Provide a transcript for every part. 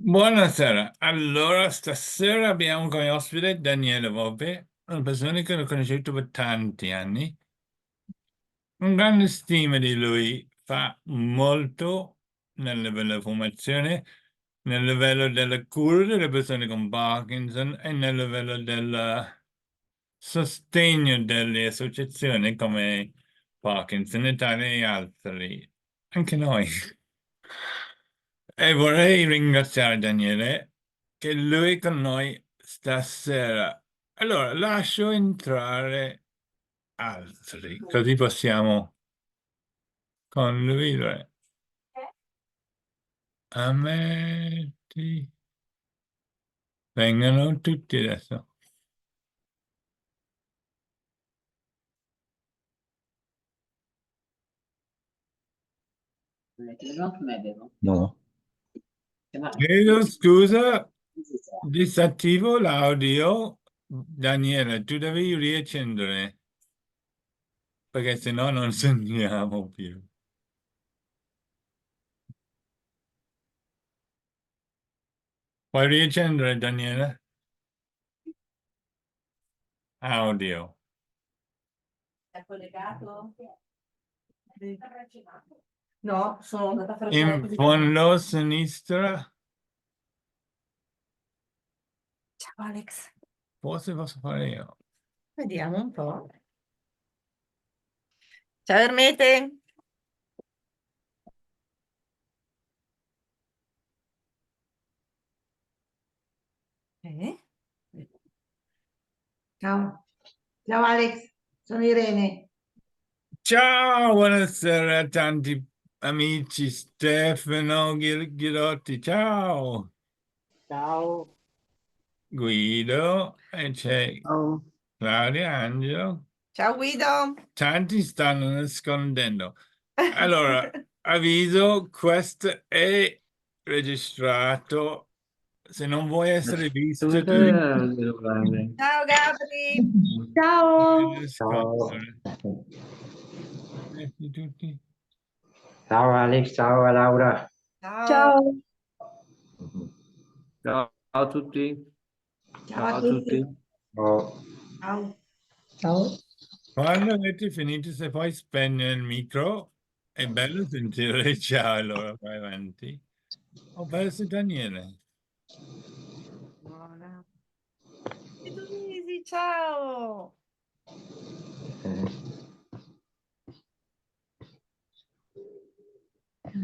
Buonasera, allora stasera abbiamo come ospite Daniele Volpe, una persona che ho conosciuto per tanti anni, un grande stima di lui, fa molto nel livello della formazione, nel livello della cura delle persone con Parkinson e nel livello del sostegno delle associazioni come Parkinson Italia e altri, anche noi. E vorrei ringraziare Daniele che lui è con noi stasera. Allora, lascio entrare altri, così possiamo condividere. Ammetti. Vengono tutti adesso. No, no. Chiedo scusa, disattivo l'audio. Daniele, tu devi riaccendere, perché sennò non sentiamo più. Puoi riaccendere, Daniele? Audio. È collegato? No, sono andata a fare In fondo a sinistra, Ciao Alex, forse posso fare io. vediamo un po'. Ciao Ermete. Eh? Ciao, ciao Alex, sono Irene. Ciao, buonasera a tanti amici, Stefano Ghirotti, ciao, Ciao. Guido, e c'è Ciao. Claudia, Angelo, Ciao Guido. tanti stanno nascondendo. Allora, avviso, questo è registrato, se non vuoi essere visto, Dove devi sei? Ciao Gabri. Ciao. Ciao. nascondere. Metti tutti. Ciao Alex, ciao Laura. Ciao. Ciao. Ciao a tutti. Ciao a tutti. Ciao. Ciao. Ciao. Quando avete finito, se poi spegne il micro, è bello sentire ciao, allora vai avanti. Ho perso Daniele. Buona. E tu Lisi, ciao.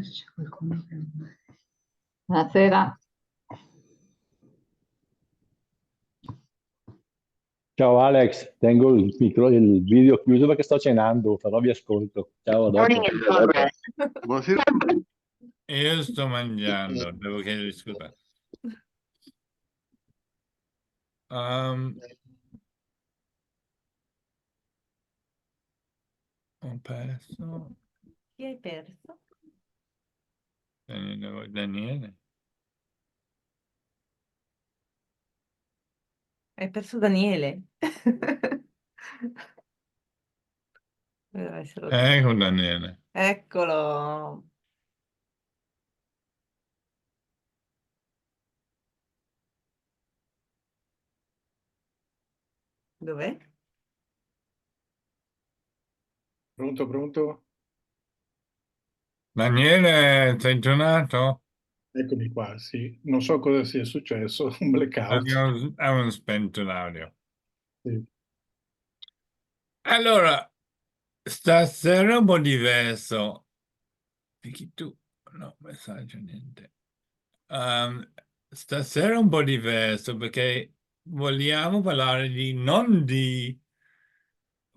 C'è qualcuno che... Buonasera. Ciao Alex, tengo il video chiuso perché sto cenando, però vi ascolto. Ciao, a dopo. Buonasera. Io sto mangiando, devo chiedere scusa. Um, ho perso Chi hai perso? Daniele. Hai perso Daniele. Deve essere- Ecco Daniele. Eccolo. Dov'è? Pronto, pronto? Daniele, sei tornato? Eccomi qua, sì. Non so cosa sia successo, un blackout. Avevo spento l'audio. Sì. Allora, stasera è un po' diverso. Picchi tu? No, messaggio, niente. Stasera è un po' diverso perché vogliamo parlare non di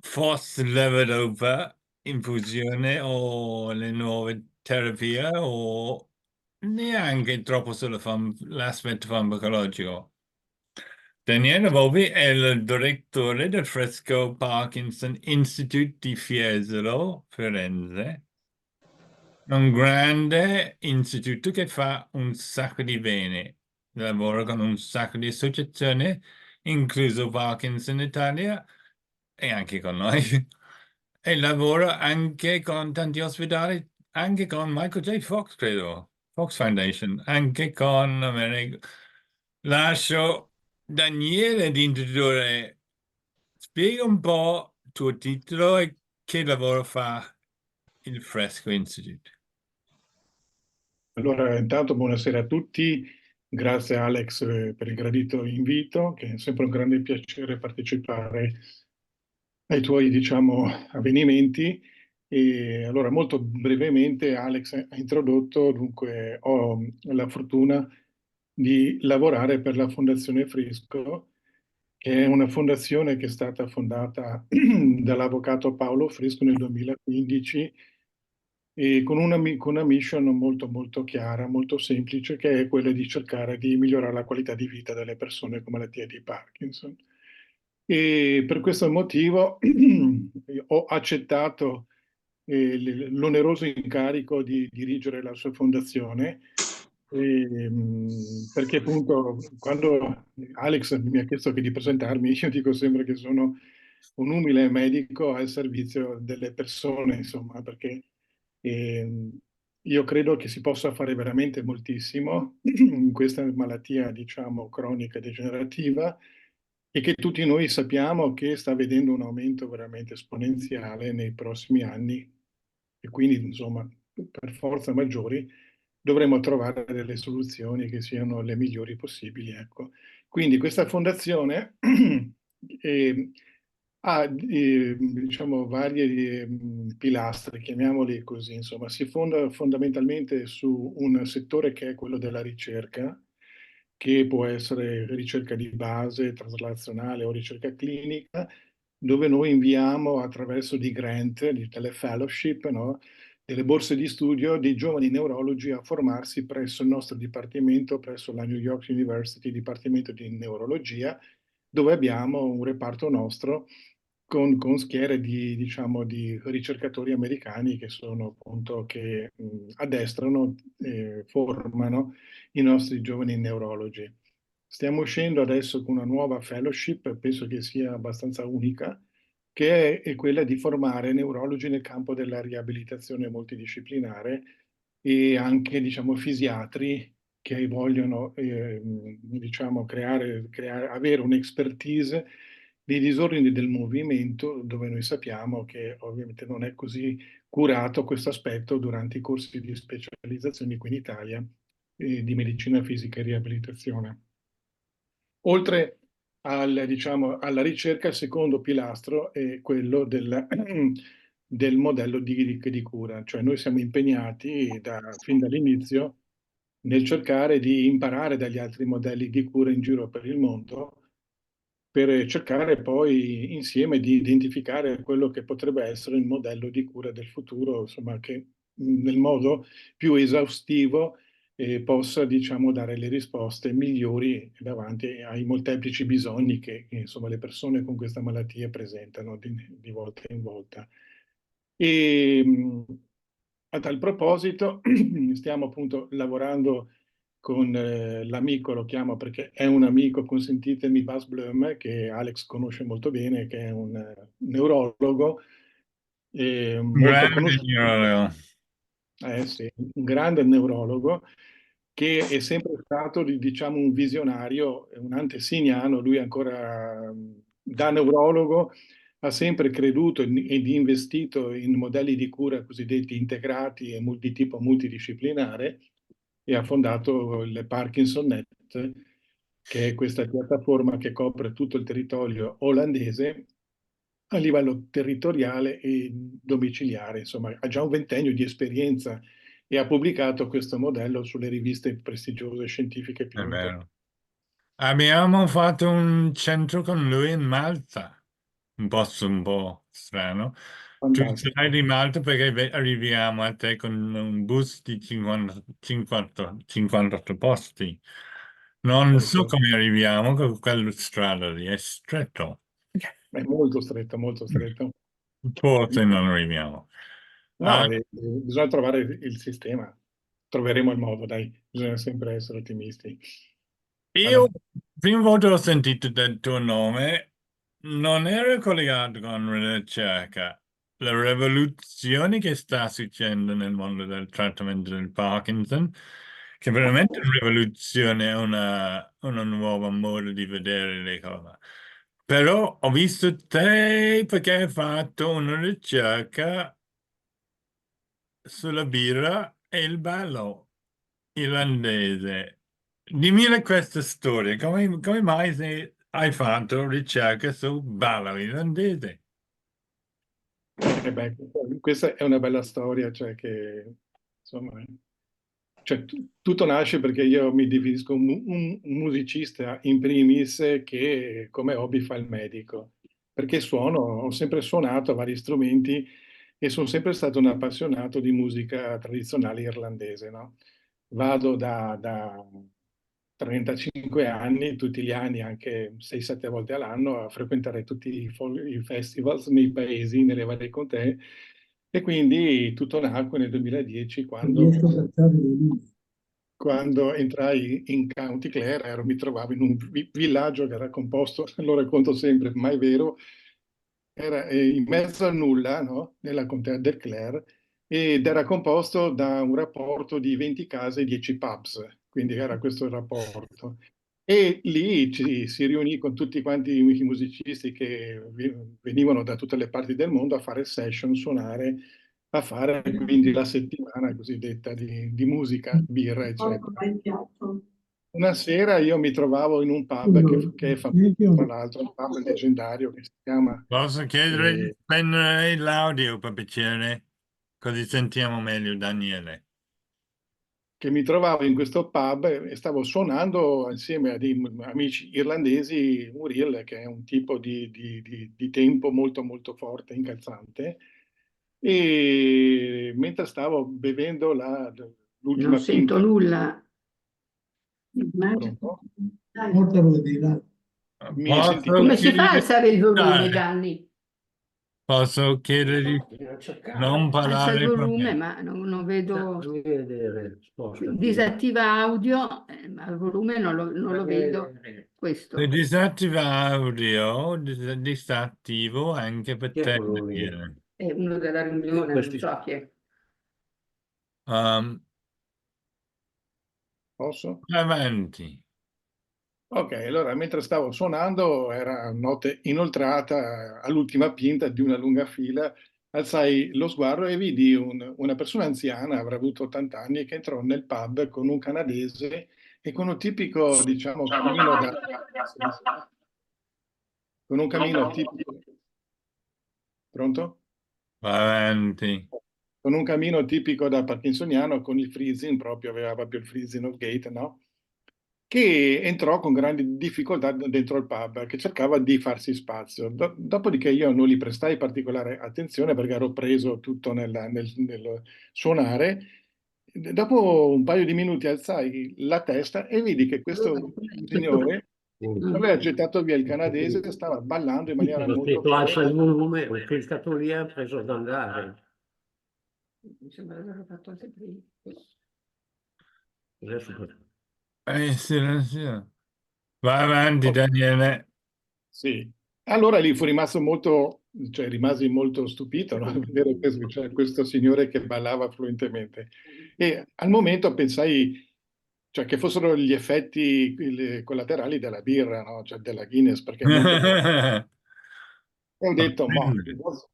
FOS levodopa, infusione o le nuove terapie o neanche troppo l'aspetto farmacologico. Daniele Volpi è il direttore del Fresco Parkinson Institute di Fiesolo, Firenze, un grande istituto che fa un sacco di bene, lavora con un sacco di associazioni, incluso Parkinson Italia e anche con noi, e lavora anche con tanti ospedali, anche con Michael J. Fox, credo. Fox Foundation, anche con Amerigo. Lascio Daniele di introdurre. Spiega un po' il tuo titolo e che lavoro fa il Fresco Institute. Allora, intanto buonasera a tutti, grazie Alex per il gradito invito, che è sempre un grande piacere partecipare ai tuoi, diciamo, avvenimenti. E allora, molto brevemente, Alex ha introdotto, dunque, ho la fortuna di lavorare per la Fondazione Frisco, che è una fondazione che è stata fondata dall'avvocato Paolo Frisco nel 2015 e con una mission molto molto chiara, molto semplice, che è quella di cercare di migliorare la qualità di vita delle persone con malattia di Parkinson. E per questo motivo ho accettato l'oneroso incarico di dirigere la sua fondazione, perché appunto quando Alex mi ha chiesto che di presentarmi, io dico sempre che sono un umile medico al servizio delle persone, insomma, perché io credo che si possa fare veramente moltissimo in questa malattia, diciamo, cronica degenerativa e che tutti noi sappiamo che sta vedendo un aumento veramente esponenziale nei prossimi anni e quindi, insomma, per forza maggiori dovremo trovare delle soluzioni che siano le migliori possibili, ecco. Quindi questa fondazione eh, ha diciamo, varie pilastri, chiamiamoli così, insomma, si fonda fondamentalmente su un settore che è quello della ricerca, che può essere ricerca di base, traslazionale o ricerca clinica, dove noi inviamo attraverso di grant, delle fellowship, no? Delle borse di studio dei giovani neurologi a formarsi presso il nostro dipartimento, presso la New York University, Dipartimento di Neurologia, dove abbiamo un reparto nostro con schiere di, diciamo, di ricercatori americani che sono appunto che addestrano e formano i nostri giovani neurologi. Stiamo uscendo adesso con una nuova fellowship, penso che sia abbastanza unica, che è quella di formare neurologi nel campo della riabilitazione multidisciplinare e anche, diciamo, fisiatri che vogliono, diciamo, avere un'expertise dei disordini del movimento, dove noi sappiamo che ovviamente non è così curato questo aspetto durante i corsi di specializzazione qui in Italia di medicina fisica e riabilitazione. Oltre diciamo, alla ricerca, il secondo pilastro è quello del modello di cura, cioè noi siamo impegnati fin dall'inizio nel cercare di imparare dagli altri modelli di cura in giro per il mondo per cercare poi insieme di identificare quello che potrebbe essere il modello di cura del futuro, insomma, che nel modo più esaustivo possa, diciamo, dare le risposte migliori davanti ai molteplici bisogni che, insomma, le persone con questa malattia presentano di volta in volta. E a tal proposito stiamo appunto lavorando con l'amico, lo chiamo perché è un amico, consentitemi, Bas Blum, che Alex conosce molto bene, che è un neurologo molto Grande conosciuto. neurologo. Sì, un grande neurologo che è sempre stato, diciamo, un visionario, un antesignano, lui ancora da neurologo ha sempre creduto ed investito in modelli di cura cosiddetti integrati e di tipo multidisciplinare e ha fondato il Parkinson Net, che è questa piattaforma che copre tutto il territorio olandese a livello territoriale e domiciliare. Insomma, ha già un ventennio di esperienza e ha pubblicato questo modello sulle riviste prestigiose scientifiche più È importanti. vero. Abbiamo fatto un centro con lui in Malta, un posto un po' strano. Tu Fantastico. sai di Malta perché arriviamo a te con un bus di 58 posti. Non so Ok. come arriviamo con quella strada lì, è stretto. È molto stretto, molto stretto. Forse non arriviamo. Ah, No, bisogna trovare il sistema. Troveremo il modo, dai, bisogna sempre essere ottimisti. io, Allora, prima volta ho sentito del tuo nome, non ero collegato con la ricerca. La rivoluzione che sta succedendo nel mondo del trattamento del Parkinson che è veramente una rivoluzione, una nuova modo di vedere le cose. Però ho visto te perché hai fatto una ricerca sulla birra e il ballo irlandese. Dimmi questa storia, come mai hai fatto ricerca sul ballo irlandese? Beh, questa è una bella storia, cioè che insomma, cioè, tutto nasce perché io mi definisco un musicista in primis che come hobby fa il medico, perché ho sempre suonato vari strumenti e sono sempre stato un appassionato di musica tradizionale irlandese, no? Vado da 35 anni, tutti gli anni, anche 6-7 volte all'anno, a frequentare tutti i festivals nei paesi, nelle varie contee, e quindi tutto nacque nel 2010 quando entrai in County Clare, mi trovavo in un villaggio che era composto, lo racconto sempre, ma è vero, era in mezzo al nulla, no? Nella contea del Clare, ed era composto da un rapporto di 20 case e 10 pubs, quindi era questo il rapporto. E lì si riunì con tutti quanti i musicisti che venivano da tutte le parti del mondo a fare session, suonare, a fare quindi la settimana cosiddetta di musica, birra, eccetera. Una sera io mi trovavo in un pub che è famoso, tra l'altro, un pub leggendario che si chiama Posso chiedere di spegnere l'audio per piacere? Così sentiamo meglio Daniele. che mi trovavo in questo pub e stavo suonando insieme a dei amici irlandesi un reel, che è un tipo di tempo molto molto forte, incalzante, e mentre stavo bevendo Non l'ultima sento pinta, nulla. pronto? Mi sentite? Posso Come si fa a chiedere, alzare il volume, dai, Danni? posso chiedere di non Alza il parlare con volume, me. ma non vedo. Fammi vedere, sposta. Disattiva audio, ma il volume non lo vedo. Questo. Se disattiva audio, disattivo anche per Chi è te, quello lì? Daniele. È uno della riunione, non so chi è. Posso? Avanti. Ok, allora mentre stavo suonando, era notte inoltrata, all'ultima pinta di una lunga fila, alzai lo sguardo e vidi una persona anziana, avrà avuto 80 anni, che entrò nel pub con un canadese e con un tipico, diciamo, camino con un camino tipico, pronto? Avanti. Con un camino tipico da parkinsoniano, con il freezing, aveva proprio il freezing of gate, no? Che entrò con grandi difficoltà dentro il pub, che cercava di farsi spazio. Dopodiché io non gli prestai particolare attenzione perché ero preso tutto nel suonare. Dopo un paio di minuti alzai la testa e vidi che questo signore aveva gettato via il canadese e stava ballando in maniera Ho molto scritto alza il forte. volume, ho cliccato lì e ha preso ad andare. Mi sembra di averlo fatto anche prima. Adesso Sì. Vai avanti, Daniele. Sì, allora lì fu rimasto molto, cioè rimasi molto stupito, no? A vedere questo signore che ballava fluentemente. E al momento pensai, cioè, che fossero gli effetti collaterali della birra, no? Cioè della Guinness, perché è molto forte. E ho detto, ma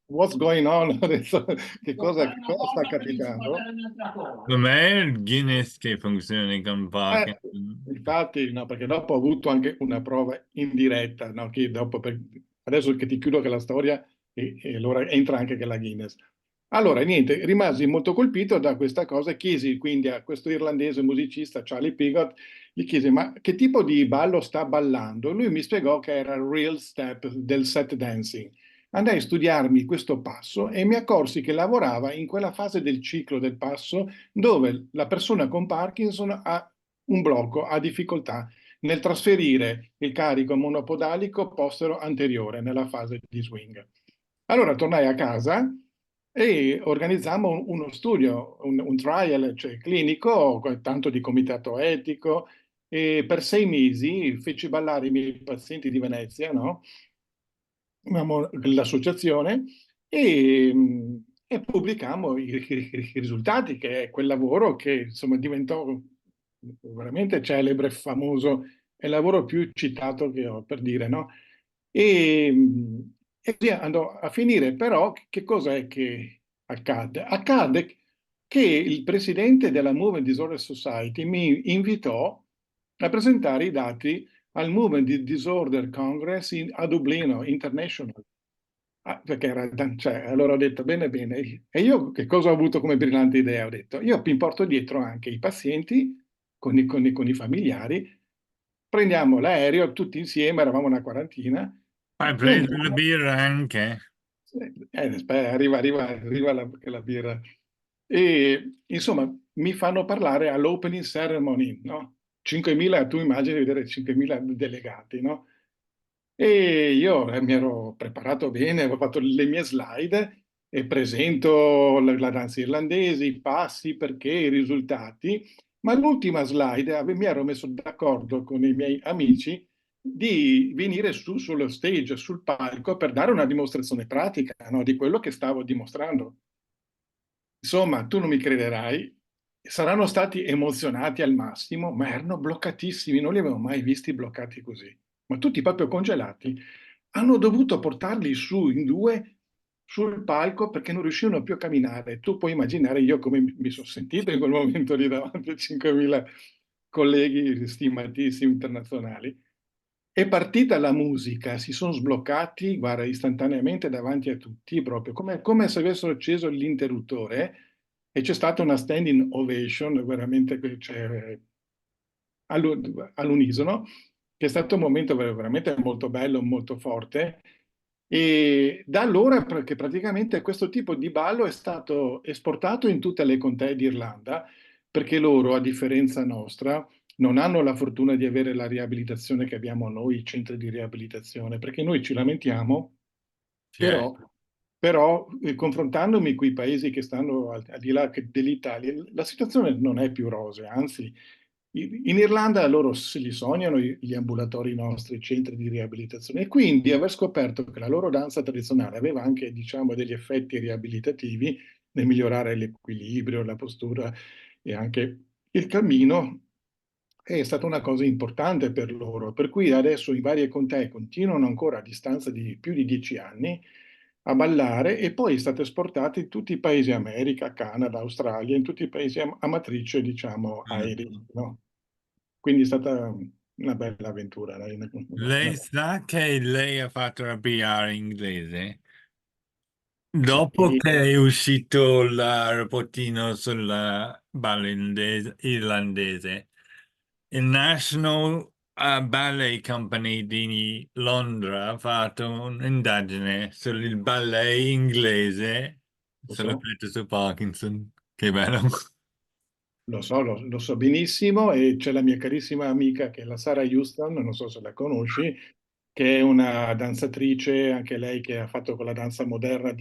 what's going on? Adesso, che cosa sta capitando? Com'è il Guinness che funziona con Parkinson? Infatti, no, perché dopo ho avuto anche una prova indiretta, no, che dopo adesso che ti chiudo che la storia e allora entra anche che la Guinness. Allora, niente, rimasi molto colpito da questa cosa, chiesi quindi a questo irlandese musicista, Charlie Pigot, gli chiesi, ma che tipo di ballo sta ballando? Lui mi spiegò che era il real step del set dancing. Andai a studiarmi questo passo e mi accorsi che lavorava in quella fase del ciclo del passo dove la persona con Parkinson ha un blocco, ha difficoltà nel trasferire il carico monopodalico postero-anteriore nella fase di swing. Allora tornai a casa e organizzammo uno studio, un trial, cioè clinico, tanto di comitato etico, e per 6 mesi feci ballare i miei pazienti di Venezia, no? L'associazione, e pubblicammo i risultati, che è quel lavoro che insomma diventò veramente celebre, famoso, è il lavoro più citato che ho, per dire, no? E così andò a finire, però che cos'è che accadde? Accadde che il presidente della Movement Disorder Society mi invitò a presentare i dati al Movement Disorder Congress a Dublino, International. Perché era, cioè, allora ho detto bene, bene. E io che cosa ho avuto come brillante idea? Ho detto, io mi porto dietro anche i pazienti con i familiari, prendiamo l'aereo tutti insieme, eravamo una quarantina, Hai e preso la andiamo. birra anche? Aspetta, arriva la birra. E insomma, mi fanno parlare all'opening ceremony, no? 5.000, tu immagini di vedere 5.000 delegati, no? E io mi ero preparato bene, avevo fatto le mie slide e presento la danza irlandese, i passi, perché, i risultati, ma l'ultima slide mi ero messo d'accordo con i miei amici di venire sullo stage, sul palco, per dare una dimostrazione pratica, no, di quello che stavo dimostrando. Insomma, tu non mi crederai, saranno stati emozionati al massimo, ma erano bloccatissimi, non li avevo mai visti bloccati così, ma tutti proprio congelati. Hanno dovuto portarli su in due sul palco perché non riuscivano più a camminare. Tu puoi immaginare io come mi sono sentito in quel momento lì davanti a 5.000 colleghi stimatissimi internazionali. È partita la musica, si sono sbloccati, guarda, istantaneamente davanti a tutti, proprio come se avessero acceso l'interruttore e c'è stata una standing ovation, veramente, cioè, all'unisono, che è stato un momento veramente molto bello, molto forte. E da allora che praticamente questo tipo di ballo è stato esportato in tutte le contee d'Irlanda, perché loro, a differenza nostra, non hanno la fortuna di avere la riabilitazione che abbiamo noi, i centri di riabilitazione, perché noi ci lamentiamo, Cioè, però, confrontandomi con i paesi che stanno al di là dell'Italia, la situazione non è più rosea, anzi, in Irlanda loro se li sognano gli ambulatori nostri, i centri di riabilitazione, e quindi aver scoperto che la loro danza tradizionale aveva anche, diciamo, degli effetti riabilitativi nel migliorare l'equilibrio, la postura e anche il cammino, è stata una cosa importante per loro. Per cui adesso i vari contee continuano ancora a distanza di più di 10 anni a ballare e poi è stato esportato in tutti i paesi America, Canada, Australia, in tutti i paesi a matrice, diciamo, aerei, no? Quindi è stata una bella avventura. Dai, lei sa che lei ha fatto la PR inglese? sì, Dopo che è uscito il rapportino sulla ballo irlandese, il National Ballet Company di Londra ha fatto un'indagine sul ballet inglese, lo so. sull'effetto su Parkinson. Che bello. Lo so benissimo e c'è la mia carissima amica che è la Sarah Houston, non so se la conosci, che è una danzatrice, anche lei che ha fatto quella danza moderna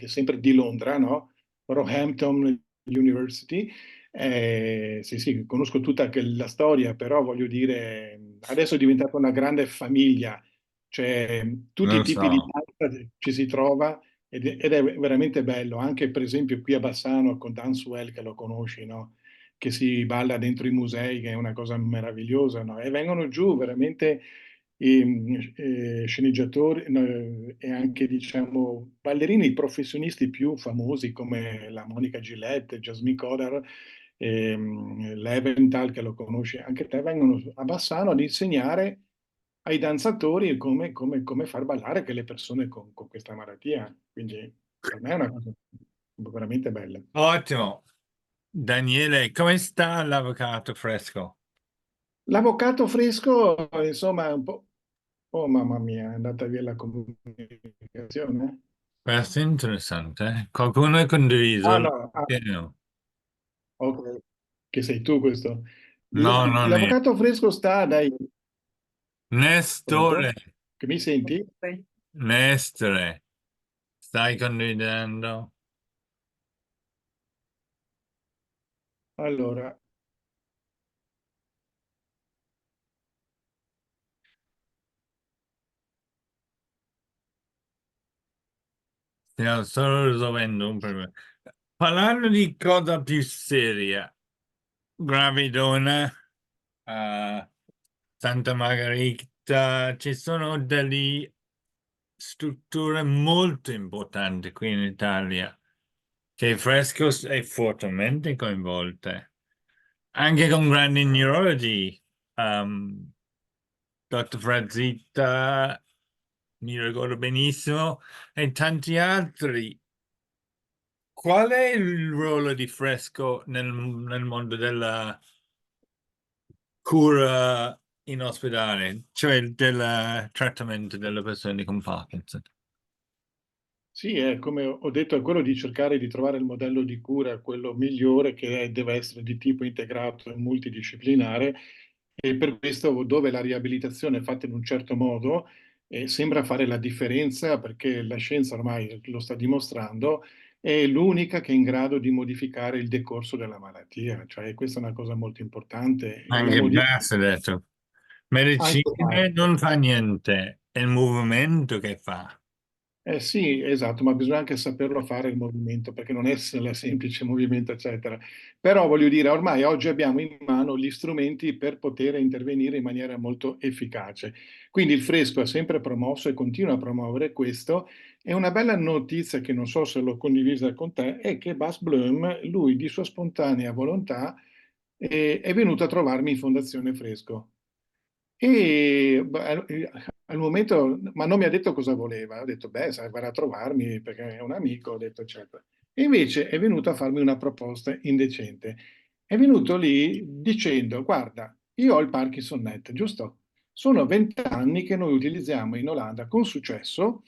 sempre di Londra, no? Roehampton University. Sì, sì, conosco tutta anche la storia, però voglio dire, adesso è diventata una grande famiglia, cioè tutti Non i lo tipi di so. danza ci si trova ed è veramente bello, anche per esempio qui a Bassano con Dancewell, che lo conosci, no? Che si balla dentro i musei, che è una cosa meravigliosa, no? E vengono giù veramente sceneggiatori e anche, diciamo, ballerini professionisti più famosi come la Monica Gillette, Jasmine Coder, Leventhal, che lo conosci anche te, vengono a Bassano ad insegnare ai danzatori come far ballare che le persone con questa malattia. Quindi per me è una cosa veramente bella. Ottimo. Daniele, come sta l'avvocato fresco? L'avvocato fresco, insomma, è un po'. Oh, mamma mia, è andata via la comunicazione. Questo è interessante. Qualcuno ha condiviso? Ah, no, Che no. ok, che sei tu questo. No, non è. L'avvocato fresco sta dai. Nestore, Pronto? Che mi senti? Nestore, stai condividendo? Allora, Stiamo solo risolvendo un problema. Parlando di cosa più seria, Gravidona, Santa Margherita, ci sono delle strutture molto importanti qui in Italia che Fresco è fortemente coinvolte, anche con grandi neurologi. Dr. Frazita, mi ricordo benissimo, e tanti altri. Qual è il ruolo di Fresco nel mondo della cura in ospedale, cioè del trattamento delle persone con Parkinson? Sì, come ho detto, è quello di cercare di trovare il modello di cura, quello migliore deve essere di tipo integrato e multidisciplinare e per questo dove la riabilitazione è fatta in un certo modo sembra fare la differenza perché la scienza ormai lo sta dimostrando, è l'unica che è in grado di modificare il decorso della malattia, cioè questa è una cosa molto importante. E la Anche modifica Bass ha detto, anche medicina non fa niente, è il movimento che fa. Sì, esatto, ma bisogna anche saperlo fare il movimento, perché non è il semplice movimento, eccetera. Però voglio dire, ormai oggi abbiamo in mano gli strumenti per poter intervenire in maniera molto efficace. Quindi il Fresco ha sempre promosso e continua a promuovere questo. E una bella notizia che non so se l'ho condivisa con te è che Bas Bloem, lui di sua spontanea volontà, è venuto a trovarmi in Fondazione Fresco. E beh, al momento, ma non mi ha detto cosa voleva, ha detto, beh, verrà a trovarmi perché è un amico, ho detto, eccetera. E invece è venuto a farmi una proposta indecente. È venuto lì dicendo, guarda, io ho il Parkinson Net, giusto? Sono 20 anni che noi utilizziamo in Olanda con successo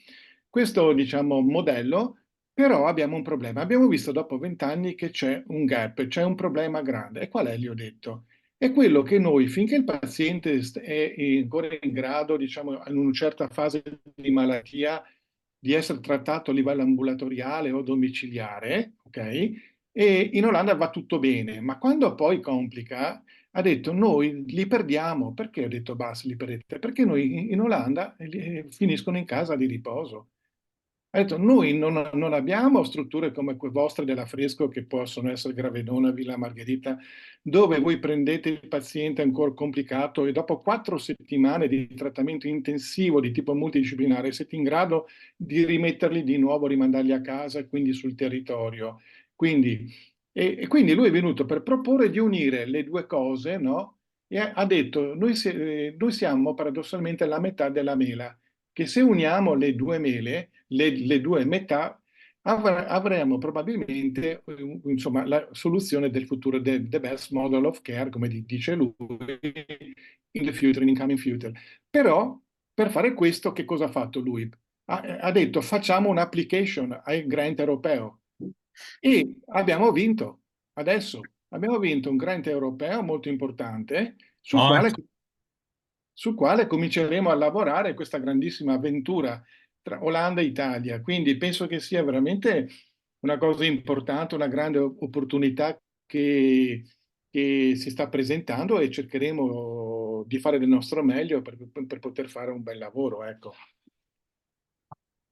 questo, diciamo, modello, però abbiamo un problema. Abbiamo visto dopo 20 anni che c'è un gap, c'è un problema grande. E qual è? Gli ho detto è quello che noi, finché il paziente è ancora in grado, diciamo, in una certa fase di malattia, di essere trattato a livello ambulatoriale o domiciliare, ok? E in Olanda va tutto bene, ma quando poi complica, ha detto noi li perdiamo. Perché ho detto basta, li perdete? Perché noi in Olanda finiscono in casa di riposo. Ha detto, noi non abbiamo strutture come quelle vostre della Fresco che possono essere Gravedona, Villa Margherita, dove voi prendete il paziente ancora complicato e dopo 4 settimane di trattamento intensivo di tipo multidisciplinare siete in grado di rimetterli di nuovo, rimandarli a casa e quindi sul territorio. Quindi, e quindi lui è venuto per proporre di unire le due cose, no? E ha detto, noi siamo paradossalmente la metà della mela, che se uniamo le due mele, le due metà, avremo probabilmente insomma, la soluzione del futuro, the best model of care, come dice lui, in the future, in incoming future. Però per fare questo, che cosa ha fatto lui? Ha detto facciamo un'application al grant europeo e abbiamo vinto. Adesso abbiamo vinto un grant europeo molto importante sul quale cominceremo a lavorare questa grandissima avventura tra Olanda e Italia. Quindi penso che sia veramente una cosa importante, una grande opportunità che si sta presentando e cercheremo di fare del nostro meglio per poter fare un bel lavoro, ecco.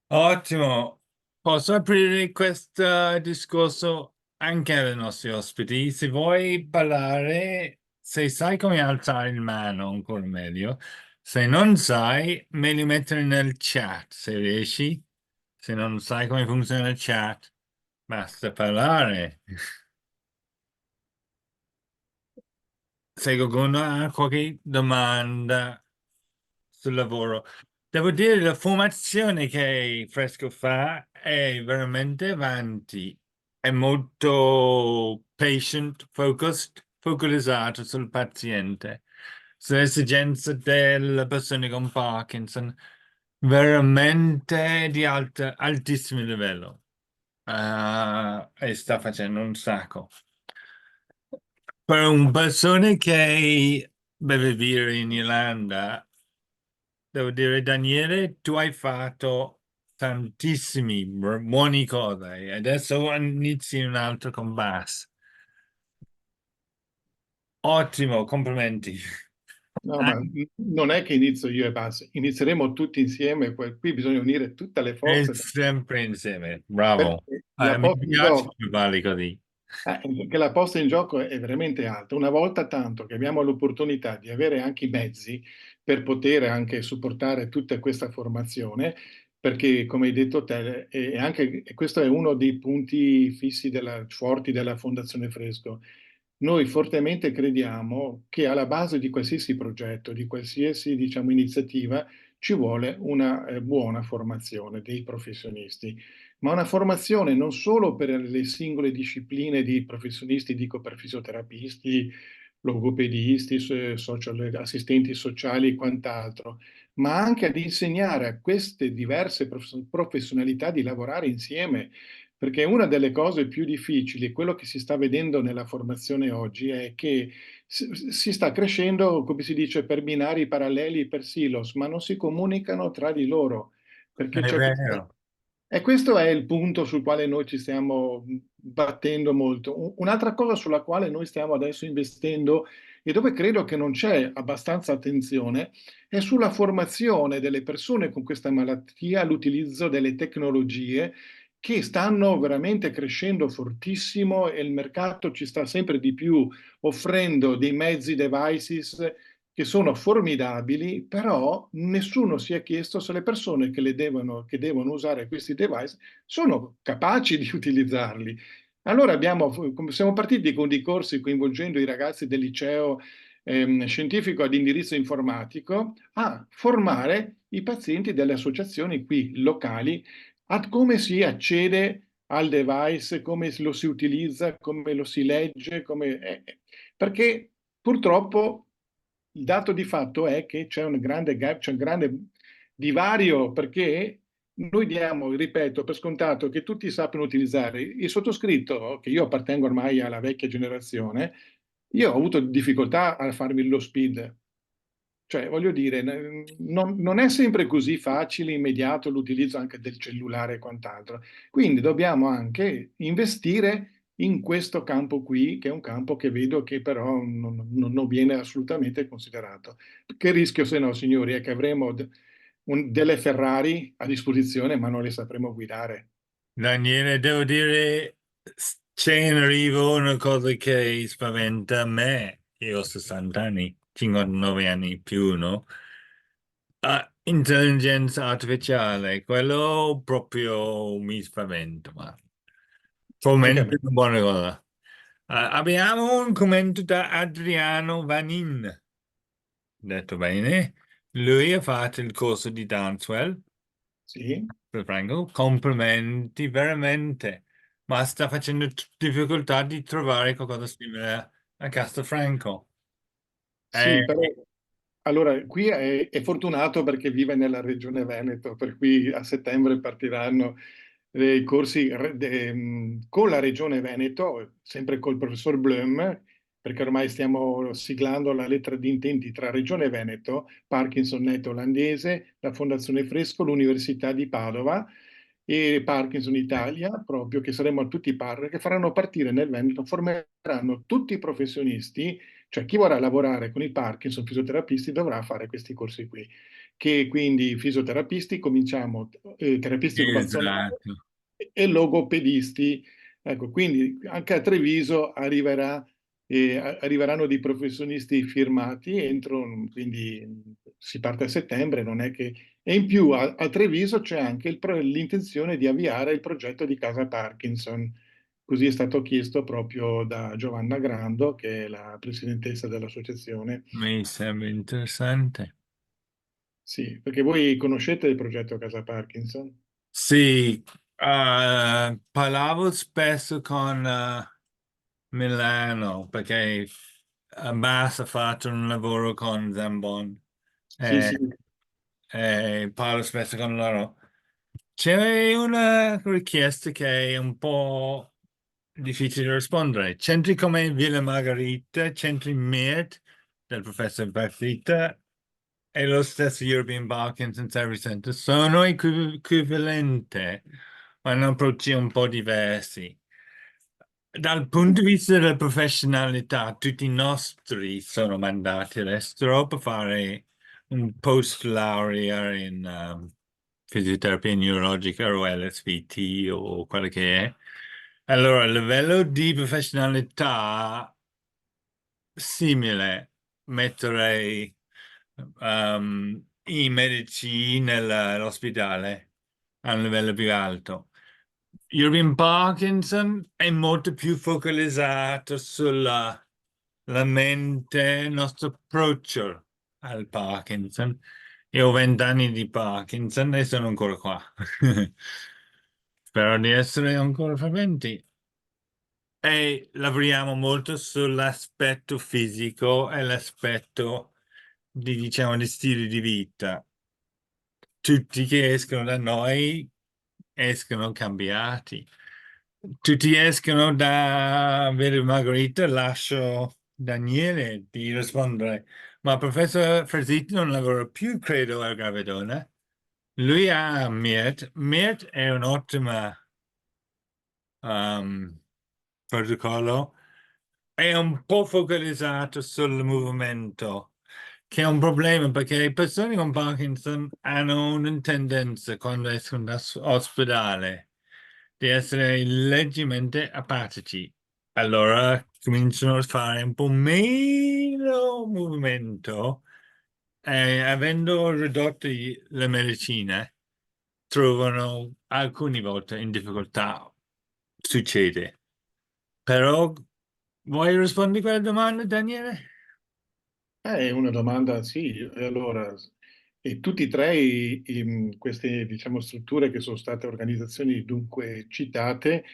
Ottimo, posso aprire questo discorso anche ai nostri ospiti? Se vuoi parlare, se sai come alzare il mano, ancora meglio. Se non sai, meglio mettere nel chat, se riesci. Se non sai come funziona il chat, basta parlare. Se qualcuno ha qualche domanda sul lavoro. Devo dire, la formazione che Fresco fa è veramente avanti, è molto patient focused, focalizzato sul paziente, sulle esigenze delle persone con Parkinson, veramente di altissimo livello. E sta facendo un sacco. Per una persona che deve vivere in Irlanda, devo dire, Daniele, tu hai fatto tantissimi buone cose e adesso inizi un altro con Bass. Ottimo, complimenti. No, ma non è che inizio io e basta, inizieremo tutti insieme, qui bisogna unire tutte le È forze sempre insieme, bravo. perché la Mi posta in piace gioco. che parli così. Che la posta in gioco è veramente alta. Una volta tanto che abbiamo l'opportunità di avere anche i mezzi per poter anche supportare tutta questa formazione, perché come hai detto te, e questo è uno dei punti fissi forti della Fondazione Fresco. Noi fortemente crediamo che alla base di qualsiasi progetto, di qualsiasi, diciamo, iniziativa, ci vuole una buona formazione dei professionisti, ma una formazione non solo per le singole discipline di professionisti, dico per fisioterapisti, logopedisti, assistenti sociali e quant'altro, ma anche ad insegnare a queste diverse professionalità di lavorare insieme, perché una delle cose più difficili, quello che si sta vedendo nella formazione oggi, è che si sta crescendo, come si dice, per binari paralleli, per silos, ma non si comunicano tra di loro, perché È c'è vero. e questo è il punto sul quale noi ci stiamo battendo molto. Un'altra cosa sulla quale noi stiamo adesso investendo e dove credo che non c'è abbastanza attenzione è sulla formazione delle persone con questa malattia, l'utilizzo delle tecnologie che stanno veramente crescendo fortissimo e il mercato ci sta sempre di più offrendo dei mezzi, devices che sono formidabili, però nessuno si è chiesto se le persone che devono usare questi device sono capaci di utilizzarli. Allora siamo partiti con dei corsi coinvolgendo i ragazzi del liceo scientifico ad indirizzo informatico a formare i pazienti delle associazioni qui locali a come si accede al device, come lo si utilizza, come lo si legge, perché purtroppo il dato di fatto è che c'è un grande gap, c'è un grande divario perché noi diamo, ripeto, per scontato che tutti sappiano utilizzare. Il sottoscritto, che io appartengo ormai alla vecchia generazione, io ho avuto difficoltà a farmi lo speed. Cioè, voglio dire, non è sempre così facile, immediato l'utilizzo anche del cellulare e quant'altro. Quindi dobbiamo anche investire in questo campo qui, che è un campo che vedo che però non viene assolutamente considerato. Che rischio, se no, signori, è che avremo delle Ferrari a disposizione, ma non le sapremo guidare. Daniele, devo dire, c'è in arrivo una cosa che spaventa me. Io ho 60 anni, 59 anni più, no? Intelligenza artificiale, quello proprio mi spaventa, ma Anche a probabilmente me. è una buona cosa. Abbiamo un commento da Adriano Vanin, detto bene. Lui ha fatto il corso di Dancewell Sì. per Franco, complimenti veramente, ma sta facendo difficoltà di trovare qualcosa simile a Castelfranco. Sì, Eh, però allora qui è fortunato perché vive nella regione Veneto, per cui a settembre partiranno i corsi con la regione Veneto, sempre col professor Blum, perché ormai stiamo siglando la lettera di intenti tra Regione Veneto, Parkinson Net olandese, la Fondazione Fresco, l'Università di Padova e Parkinson Italia, proprio che saremo tutti partner, che faranno partire nel Veneto, formeranno tutti i professionisti, cioè chi vorrà lavorare con i Parkinson, fisioterapisti, dovrà fare questi corsi qui. Che quindi fisioterapisti, cominciamo, terapisti occupazionali esatto. e logopedisti. Ecco, quindi anche a Treviso arriveranno dei professionisti firmati quindi si parte a settembre, non è che... E in più a Treviso c'è anche l'intenzione di avviare il progetto di Casa Parkinson. Così è stato chiesto proprio da Giovanna Grando, che è la presidentessa dell'associazione. Mi sembra interessante. Sì, perché voi conoscete il progetto Casa Parkinson? Sì, parlavo spesso con Milano perché Bass ha fatto un lavoro con Zambon Sì, e, sì, e parlo spesso con loro. C'è una richiesta che è un po' difficile da rispondere. Centri come Villa Margherita, centri MIRT del professor Baffita e lo stesso European Parkinson Service Center sono equivalenti, ma hanno approcci un po' diversi. Dal punto di vista della professionalità, tutti i nostri sono mandati all'estero per fare un post laurea in fisioterapia neurologica o LSVT o quello che è. Allora, il livello di professionalità simile, metterei i medici nell'ospedale a un livello più alto. Irving Parkinson è molto più focalizzato sulla la mente, il nostro approccio al Parkinson. Io ho 20 anni di Parkinson e sono ancora qua. Spero di essere ancora fra 20. E lavoriamo molto sull'aspetto fisico e l'aspetto di, diciamo, di stile di vita. Tutti che escono da noi escono cambiati. Tutti escono da Vero Margherita, lascio Daniele di rispondere. Ma il professor Fraziti non lavora più, credo, a Gravedona. Lui ha Mirt. Mirt è un ottimo protocollo. È un po' focalizzato sul movimento, che è un problema perché le persone con Parkinson hanno una tendenza quando escono dall'ospedale di essere leggermente apatici. Allora cominciano a fare un po' meno movimento e avendo ridotto le medicine trovano alcune volte in difficoltà. Succede. Però vuoi rispondere a quella domanda, Daniele? È una domanda, sì. Allora, e tutti e tre queste, diciamo, strutture che sono state organizzazioni dunque citate,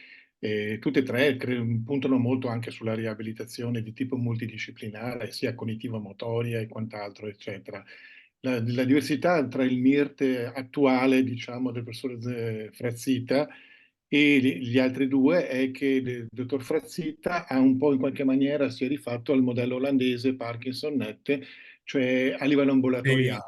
tutte e tre puntano molto anche sulla riabilitazione di tipo multidisciplinare, sia cognitiva-motoria e quant'altro, eccetera. La diversità tra il MIRT attuale, diciamo, del professor Frazzita e gli altri due è che il dottor Frazzita ha un po' in qualche maniera si è rifatto al modello olandese Parkinson-Net, cioè a livello Sì, ambulatoriale.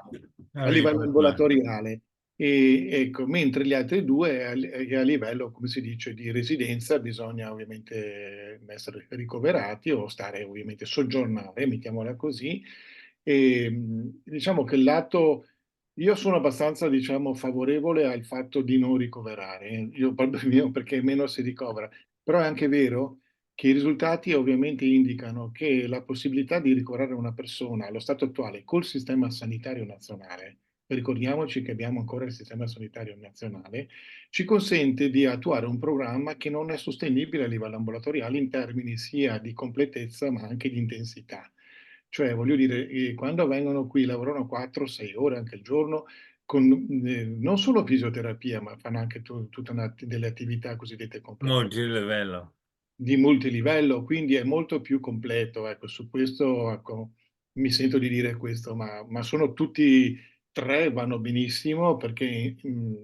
A livello arrivo qua. ambulatoriale. E, ecco, mentre gli altri due a livello, come si dice, di residenza bisogna ovviamente essere ricoverati o stare ovviamente soggiornare, mettiamola così. E, diciamo che il lato io sono abbastanza, diciamo, favorevole al fatto di non ricoverare. Io parlo del mio perché meno si ricovera. Però è anche vero che i risultati ovviamente indicano che la possibilità di ricoverare una persona allo stato attuale col sistema sanitario nazionale, ricordiamoci che abbiamo ancora il sistema sanitario nazionale, ci consente di attuare un programma che non è sostenibile a livello ambulatoriale in termini sia di completezza ma anche di intensità. Cioè, voglio dire, quando vengono qui, lavorano 4-6 ore anche al giorno, con non solo fisioterapia, ma fanno anche tutta delle attività cosiddette complete Multilivello. di multilivello, quindi è molto più completo. Ecco, su questo ecco, mi sento di dire questo, ma sono tutti tre, vanno benissimo perché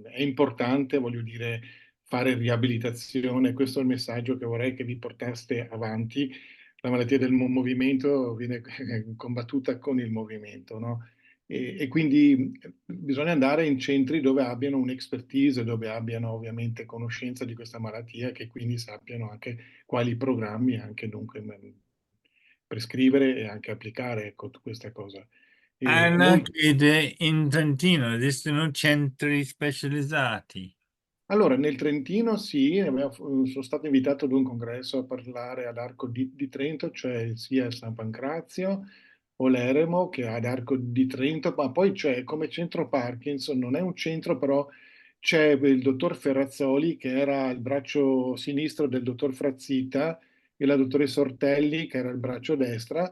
è importante, voglio dire, fare riabilitazione. Questo è il messaggio che vorrei che vi portaste avanti. La malattia del movimento viene combattuta con il movimento, no? E quindi bisogna andare in centri dove abbiano un'expertise, dove abbiano ovviamente conoscenza di questa malattia, che quindi sappiano anche quali programmi anche dunque prescrivere e anche applicare ecco, questa cosa. Anna chiede in Trentino, esistono centri specializzati. Allora, nel Trentino sì, sono stato invitato ad un congresso a parlare ad Arco di Trento, cioè sia San Pancrazio o l'Eremo che ad Arco di Trento, ma poi c'è come centro Parkinson, non è un centro, però c'è il dottor Ferrazzoli che era il braccio sinistro del dottor Frazzita e la dottoressa Ortelli che era il braccio destra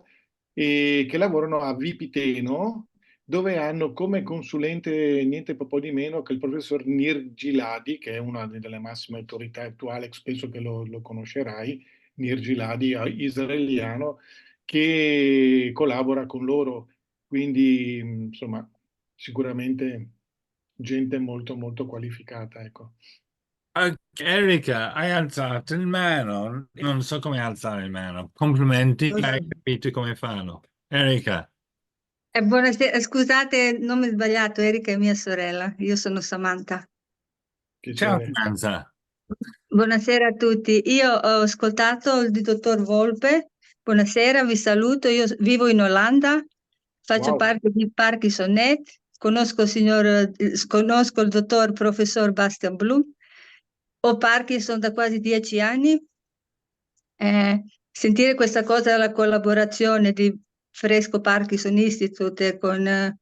e che lavorano a Vipiteno dove hanno come consulente niente po' di meno che il professor Nir Giladi, che è una delle massime autorità attuali, penso che lo conoscerai, Nir Giladi, israeliano, che collabora con loro. Quindi, insomma, sicuramente gente molto, molto qualificata, ecco. Erika, hai alzato il mano. Non so come alzare il mano. Complimenti, hai capito come fanno. Erika, Buonasera, scusate il nome sbagliato, Erika è mia sorella, io sono Samantha. ciao Piacere. Finanza. Buonasera a tutti, io ho ascoltato il dottor Volpe, buonasera, vi saluto, io vivo in Olanda, faccio Wow. parte di Parkinson Net, conosco il dottor professor Bastian Blum ho Parkinson da quasi 10 anni. Sentire questa cosa, la collaborazione di Fresco Parkinson Institute con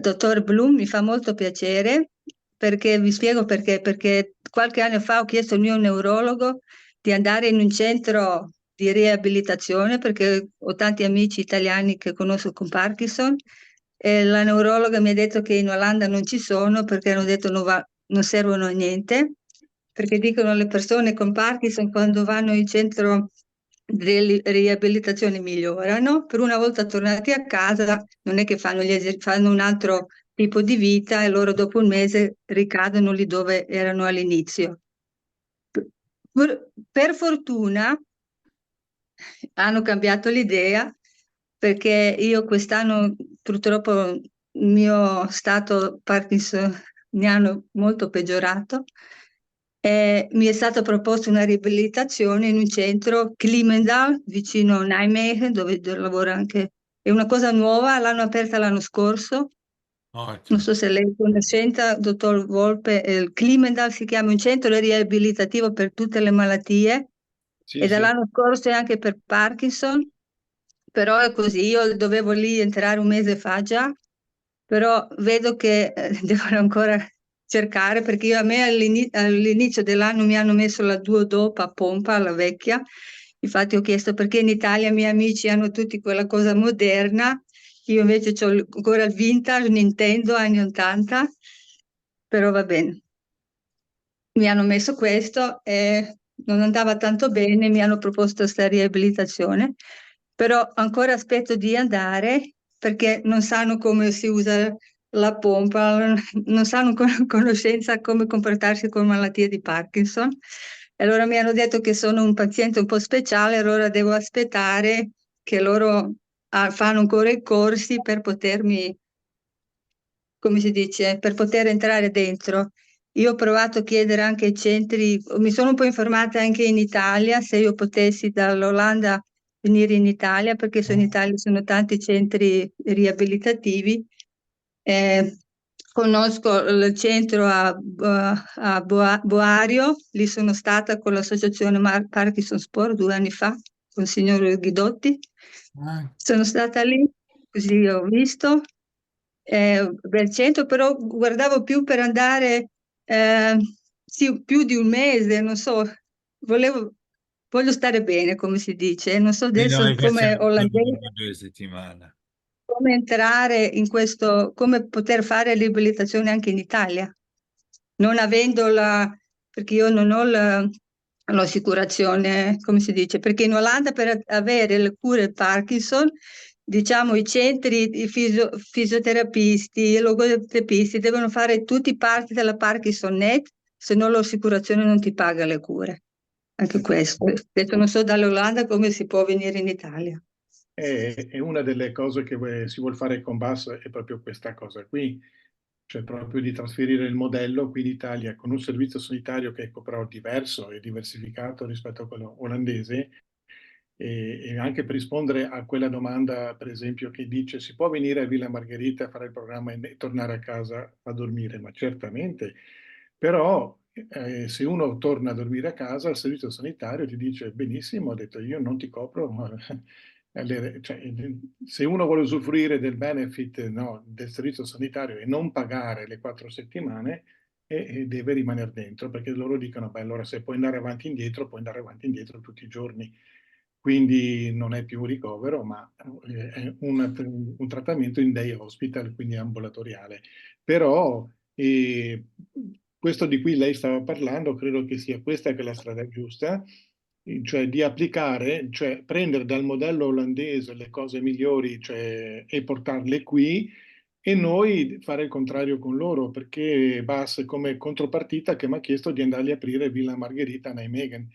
dottor Bloom mi fa molto piacere, perché vi spiego perché qualche anno fa ho chiesto al mio neurologo di andare in un centro di riabilitazione, perché ho tanti amici italiani che conosco con Parkinson, e la neurologa mi ha detto che in Olanda non ci sono, perché hanno detto non servono a niente, perché dicono le persone con Parkinson quando vanno in centro di riabilitazione migliorano, per una volta tornati a casa non è che fanno un altro tipo di vita e loro dopo un mese ricadono lì dove erano all'inizio. Per fortuna hanno cambiato l'idea, perché io quest'anno purtroppo il mio stato parkinsoniano molto peggiorato e mi è stata proposta una riabilitazione in un centro, Klimendal, vicino a Nijmegen, dove lavora anche, è una cosa nuova, l'hanno aperta l'anno scorso. Non Ottimo. so se lei è a conoscenza, dottor Volpe, il Klimendal si chiama un centro riabilitativo per tutte le malattie Sì, e sì. dall'anno scorso è anche per Parkinson, però è così, io dovevo lì entrare un mese fa già, però vedo che devono ancora cercare, perché a me all'inizio dell'anno mi hanno messo la duodopa pompa, la vecchia, infatti ho chiesto perché in Italia i miei amici hanno tutti quella cosa moderna, io invece ho ancora il vintage Nintendo anni 80, però va bene. Mi hanno messo questo e non andava tanto bene, mi hanno proposto questa riabilitazione, però ancora aspetto di andare perché non sanno come si usa la pompa, non sanno conoscenza come comportarsi con malattie di Parkinson. E allora mi hanno detto che sono un paziente un po' speciale, allora devo aspettare che loro fanno ancora i corsi per potermi, come si dice, per poter entrare dentro. Io ho provato a chiedere anche ai centri, mi sono un po' informata anche in Italia se io potessi dall'Olanda venire in Italia, perché in Italia sono tanti centri riabilitativi. Conosco il centro a Boario, lì sono stata con l'associazione Parkinson Sport 2 anni fa, con il signor Ghidotti. Sono stata lì, così ho visto. Bel centro, però guardavo più per andare sì, più di un mese, non so, voglio stare bene, come si dice, non so E adesso noi come facciamo olandese, 2 settimane. come entrare in questo, come poter fare riabilitazione anche in Italia, non avendo perché io non ho l'assicurazione, come si dice, perché in Olanda per avere le cure Parkinson, diciamo i centri, i fisioterapisti, i logoterapisti devono fare tutti parte della Parkinson Net, se no l'assicurazione non ti paga le cure. Anche questo. Adesso non so dall'Olanda come si può venire in Italia. E una delle cose che si vuol fare con BAS è proprio questa cosa qui, cioè proprio di trasferire il modello qui in Italia con un servizio sanitario che è però diverso e diversificato rispetto a quello olandese e anche per rispondere a quella domanda, per esempio, che dice si può venire a Villa Margherita a fare il programma e tornare a casa a dormire? Ma certamente, però se uno torna a dormire a casa, il servizio sanitario ti dice benissimo, ha detto io non ti copro, cioè, se uno vuole usufruire del benefit, no, del servizio sanitario e non pagare le 4 settimane, e deve rimanere dentro, perché loro dicono, beh, allora se puoi andare avanti e indietro, puoi andare avanti e indietro tutti i giorni. Quindi non è più un ricovero, ma è un trattamento in day hospital, quindi ambulatoriale. Però questo di cui lei stava parlando, credo che sia questa che è la strada giusta, cioè di applicare, cioè prendere dal modello olandese le cose migliori, cioè, e portarle qui e noi fare il contrario con loro, perché Bas come contropartita che mi ha chiesto di andargli a aprire Villa Margherita a Nijmegen.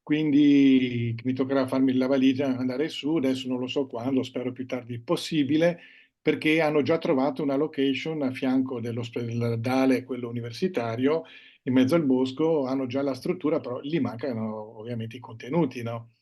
Quindi mi toccherà farmi la valigia, andare su, adesso non lo so quando, spero più tardi possibile, perché hanno già trovato una location a fianco dell'ospedale, quello universitario, in mezzo al bosco, hanno già la struttura, però gli mancano ovviamente i contenuti, no?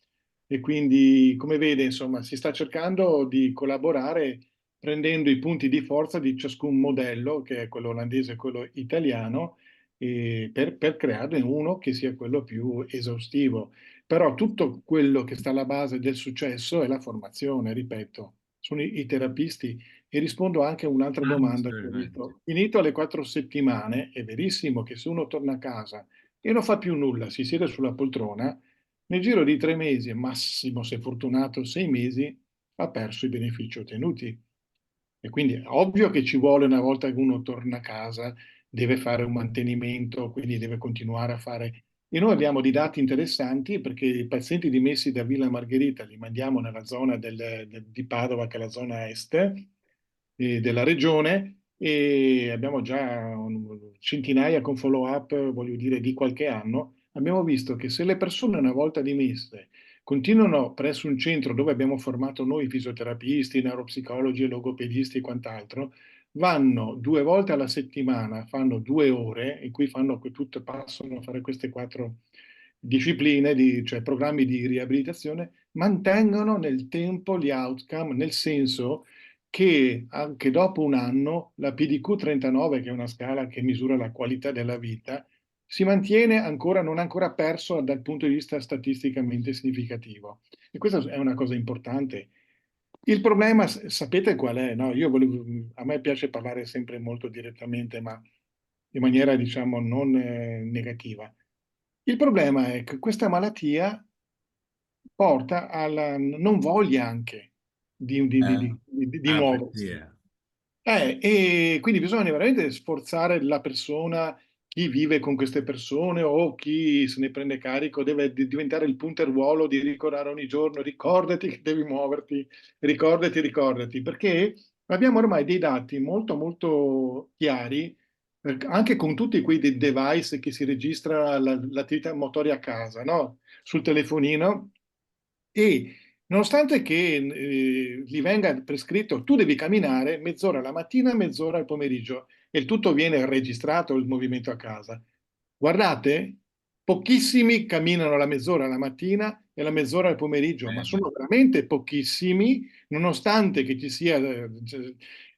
E quindi, come vede, insomma, si sta cercando di collaborare prendendo i punti di forza di ciascun modello, che è quello olandese e quello italiano, per crearne uno che sia quello più esaustivo. Però tutto quello che sta alla base del successo è la formazione, ripeto, sono i terapisti. E rispondo anche a un'altra domanda che ho Assolutamente. visto. Finito le 4 settimane, è verissimo che se uno torna a casa e non fa più nulla, si siede sulla poltrona, nel giro di 3 mesi, e massimo se fortunato 6 mesi, ha perso i benefici ottenuti. E quindi è ovvio che ci vuole, una volta che uno torna a casa, deve fare un mantenimento, quindi deve continuare a fare. E noi abbiamo dei dati interessanti perché i pazienti dimessi da Villa Margherita li mandiamo nella zona di Padova, che è la zona est della regione, e abbiamo già centinaia con follow-up, voglio dire, di qualche anno. Abbiamo visto che se le persone una volta dimesse continuano presso un centro dove abbiamo formato noi fisioterapisti, neuropsicologi e logopedisti e quant'altro, vanno 2 volte alla settimana, fanno 2 ore in cui passano a fare queste 4 discipline, cioè programmi di riabilitazione, mantengono nel tempo gli outcome, nel senso che anche dopo un anno la PDQ-39, che è una scala che misura la qualità della vita, si mantiene ancora, non ha ancora perso dal punto di vista statisticamente significativo. E questa è una cosa importante. Il problema, sapete qual è? No? A me piace parlare sempre molto direttamente, ma in maniera, diciamo, non negativa. Il problema è che questa malattia porta alla non voglia anche di muoversi. Apatia. E quindi bisogna veramente sforzare la persona, chi vive con queste persone o chi se ne prende carico, deve diventare il punteruolo di ricordare ogni giorno, ricordati che devi muoverti, ricordati, perché abbiamo ormai dei dati molto molto chiari, anche con tutti quei device che si registra l'attività motoria a casa, no? Sul telefonino, e nonostante che gli venga prescritto, tu devi camminare mezz'ora la mattina, mezz'ora al pomeriggio, e il tutto viene registrato il movimento a casa. Guardate, pochissimi camminano la mezz'ora la mattina e la mezz'ora al pomeriggio, ma sono veramente pochissimi, nonostante che ci sia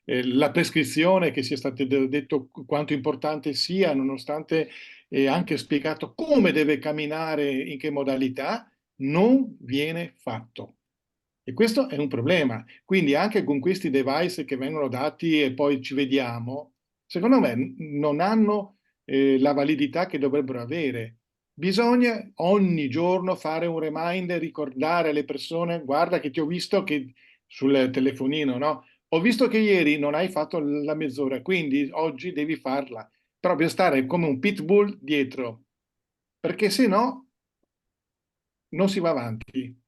la prescrizione, che sia stato detto quanto importante sia, nonostante anche spiegato come deve camminare, in che modalità, non viene fatto. E questo è un problema. Quindi anche con questi device che vengono dati e poi ci vediamo, secondo me non hanno la validità che dovrebbero avere. Bisogna ogni giorno fare un reminder, ricordare alle persone: guarda che ti ho visto che sul telefonino, no? Ho visto che ieri non hai fatto la mezz'ora, quindi oggi devi farla. Proprio stare come un pitbull dietro, perché se no non si va avanti.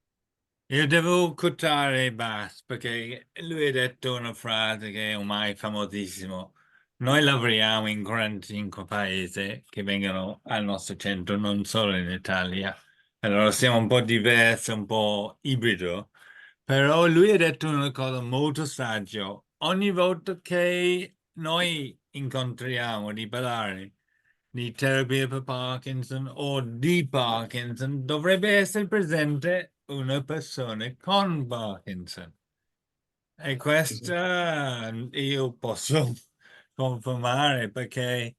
Io devo quotare Bass perché lui ha detto una frase che è ormai famosissima. Noi lavoriamo in 45 paesi che vengono al nostro centro, non solo in Italia. Allora siamo un po' diversi, un po' ibrido. Però lui ha detto una cosa molto saggia. Ogni volta che noi incontriamo di parlare di terapia per Parkinson o di Parkinson, dovrebbe essere presente una persona con Parkinson. E questa io posso confermare perché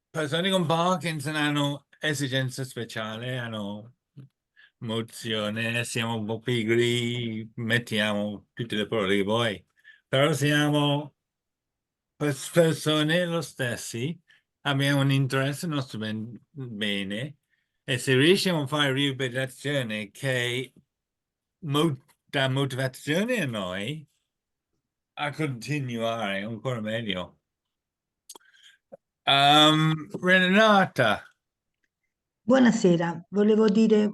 persone con Parkinson hanno esigenze speciali, hanno emozione, siamo un po' pigri, mettiamo tutte le parole che vuoi, però siamo persone lo stessi, abbiamo un interesse nel nostro bene, e se riusciamo a fare riabilitazione che dà motivazione a noi a continuare ancora meglio. Renata, Buonasera, volevo dire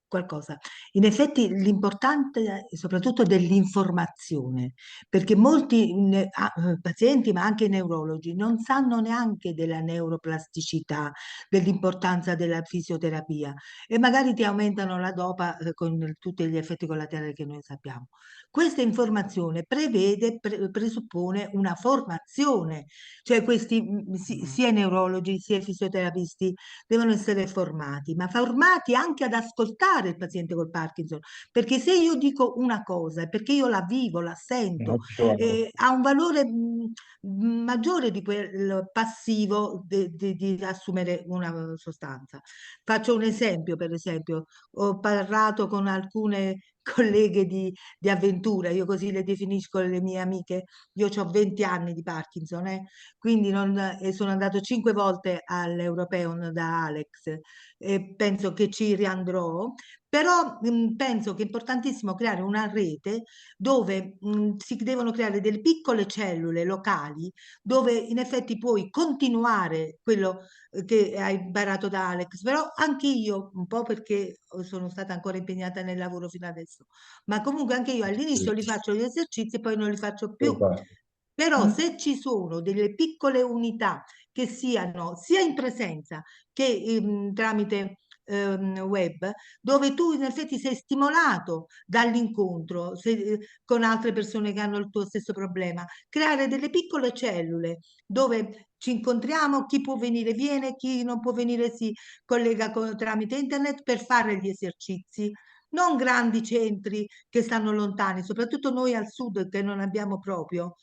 qualcosa. In effetti l'importante è soprattutto dell'informazione, perché molti pazienti, ma anche neurologi, non sanno neanche della neuroplasticità, dell'importanza della fisioterapia e magari ti aumentano la dopa con tutti gli effetti collaterali che noi sappiamo. Questa informazione presuppone una formazione, cioè questi sia neurologi sia fisioterapisti devono essere formati, ma formati anche ad ascoltare fare il paziente col Parkinson, perché se io dico una cosa è perché io la vivo, la sento, ha un valore maggiore di quel passivo di assumere una sostanza. Faccio un esempio, per esempio, ho parlato con alcune colleghe di avventura, io così le definisco le mie amiche, io ho 20 anni di Parkinson, quindi sono andato 5 volte all'Europeon da Alex e penso che ci riandrò, però penso che è importantissimo creare una rete dove si devono creare delle piccole cellule locali dove in effetti puoi continuare quello che hai imparato da Alex, però anche io, un po' perché sono stata ancora impegnata nel lavoro fino adesso, ma comunque anche io all'inizio li faccio gli esercizi e poi non li faccio più. Però se ci sono delle piccole unità che siano sia in presenza che tramite web, dove tu in effetti sei stimolato dall'incontro con altre persone che hanno il tuo stesso problema, creare delle piccole cellule dove ci incontriamo, chi può venire viene, chi non può venire si collega tramite internet per fare gli esercizi. Non grandi centri che stanno lontani, soprattutto noi al sud che non abbiamo proprio.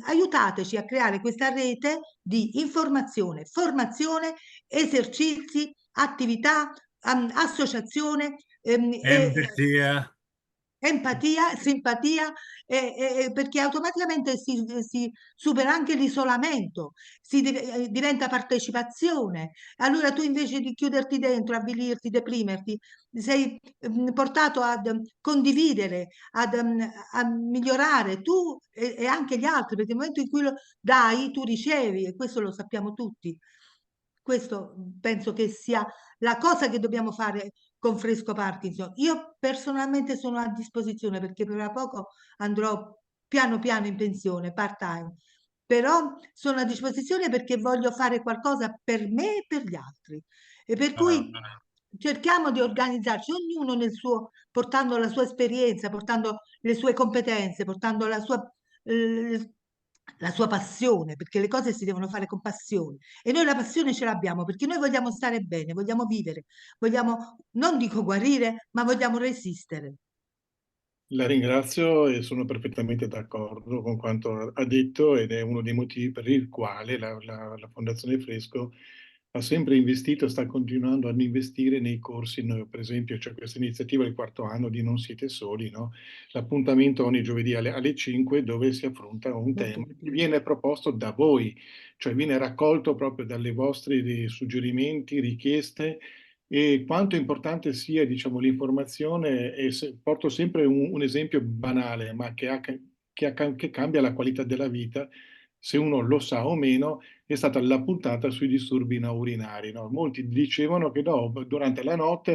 Aiutateci a creare questa rete di informazione, formazione, esercizi, attività, associazione Empatia. empatia, simpatia, perché automaticamente si supera anche l'isolamento, diventa partecipazione. Allora tu invece di chiuderti dentro, avvilirti, deprimerti, sei portato a condividere, a migliorare tu e anche gli altri, perché nel momento in cui lo dai, tu ricevi e questo lo sappiamo tutti. Questo penso che sia la cosa che dobbiamo fare con Fresco Parkinson. Io personalmente sono a disposizione perché tra poco andrò piano piano in pensione, part-time, però sono a disposizione perché voglio fare qualcosa per me e per gli altri. E per cui cerchiamo di organizzarci, ognuno nel suo, portando la sua esperienza, portando le sue competenze, portando eh, la sua passione, perché le cose si devono fare con passione. E noi la passione ce l'abbiamo perché noi vogliamo stare bene, vogliamo vivere, vogliamo, non dico guarire, ma vogliamo resistere. La ringrazio e sono perfettamente d'accordo con quanto ha detto ed è uno dei motivi per il quale la Fondazione Fresco ha sempre investito e sta continuando ad investire nei corsi. Noi, per esempio, c'è questa iniziativa il quarto anno di Non siete soli, no? L'appuntamento ogni giovedì alle 5 dove si affronta un tema che viene proposto da voi, cioè viene raccolto proprio dalle vostre suggerimenti, richieste e quanto importante sia, diciamo, l'informazione. E porto sempre un esempio banale, ma che cambia la qualità della vita, se uno lo sa o meno, è stata la puntata sui disturbi urinari, no? Molti dicevano che no, durante la notte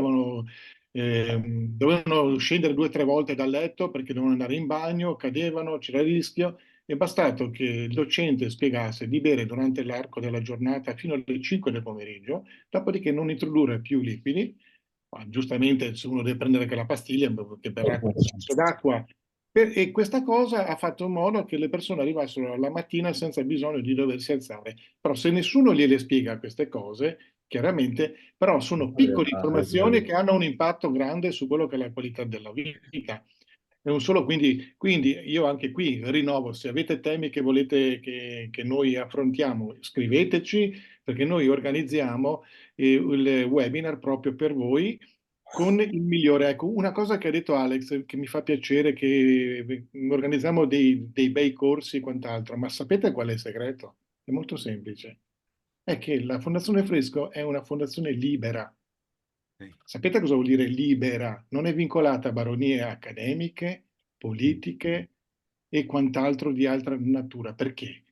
dovevano scendere 2 o 3 volte dal letto perché dovevano andare in bagno, cadevano, c'era il rischio. È bastato che il docente spiegasse di bere durante l'arco della giornata fino alle 5 del pomeriggio, dopodiché non introdurre più liquidi. Ma giustamente se uno deve prendere anche la pastiglia che berrà quel sorso d'acqua. E questa cosa ha fatto in modo che le persone arrivassero alla mattina senza bisogno di doversi alzare. Però se nessuno gliele spiega queste cose, chiaramente, però sono piccole informazioni che hanno un impatto grande su quello che è la qualità della vita. E non solo, quindi io anche qui rinnovo, se avete temi che volete che noi affrontiamo, scriveteci, perché noi organizziamo il webinar proprio per voi con il migliore. Ecco, una cosa che ha detto Alex, che mi fa piacere, che organizziamo dei bei corsi e quant'altro, ma sapete qual è il segreto? È molto semplice. È che la Fondazione Fresco è una fondazione libera. Sapete cosa vuol dire libera? Non è vincolata a baronie accademiche, politiche e quant'altro di altra natura. Perché?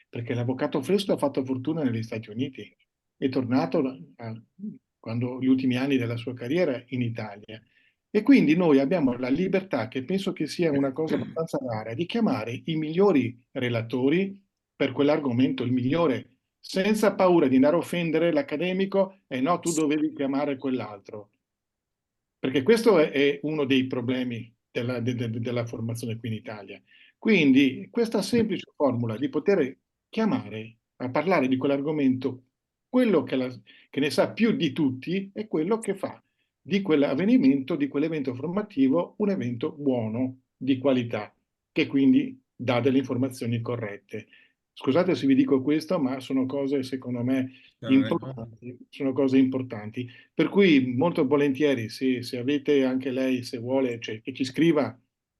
Perché l'avvocato Fresco ha fatto fortuna negli Stati Uniti, è tornato quando gli ultimi anni della sua carriera in Italia. E quindi noi abbiamo la libertà, che penso che sia una cosa abbastanza rara, di chiamare i migliori relatori per quell'argomento, il migliore, senza paura di andare a offendere l'accademico e no, tu dovevi chiamare quell'altro. Perché questo è uno dei problemi della formazione qui in Italia. Quindi questa semplice formula di poter chiamare a parlare di quell'argomento quello che ne sa più di tutti è quello che fa di quell'avvenimento, di quell'evento formativo, un evento buono, di qualità, che quindi dà delle informazioni corrette. Scusate se vi dico questo, ma sono cose secondo me importanti, sono cose importanti. Per cui molto volentieri, se avete anche lei, se vuole, cioè, che ci scriva,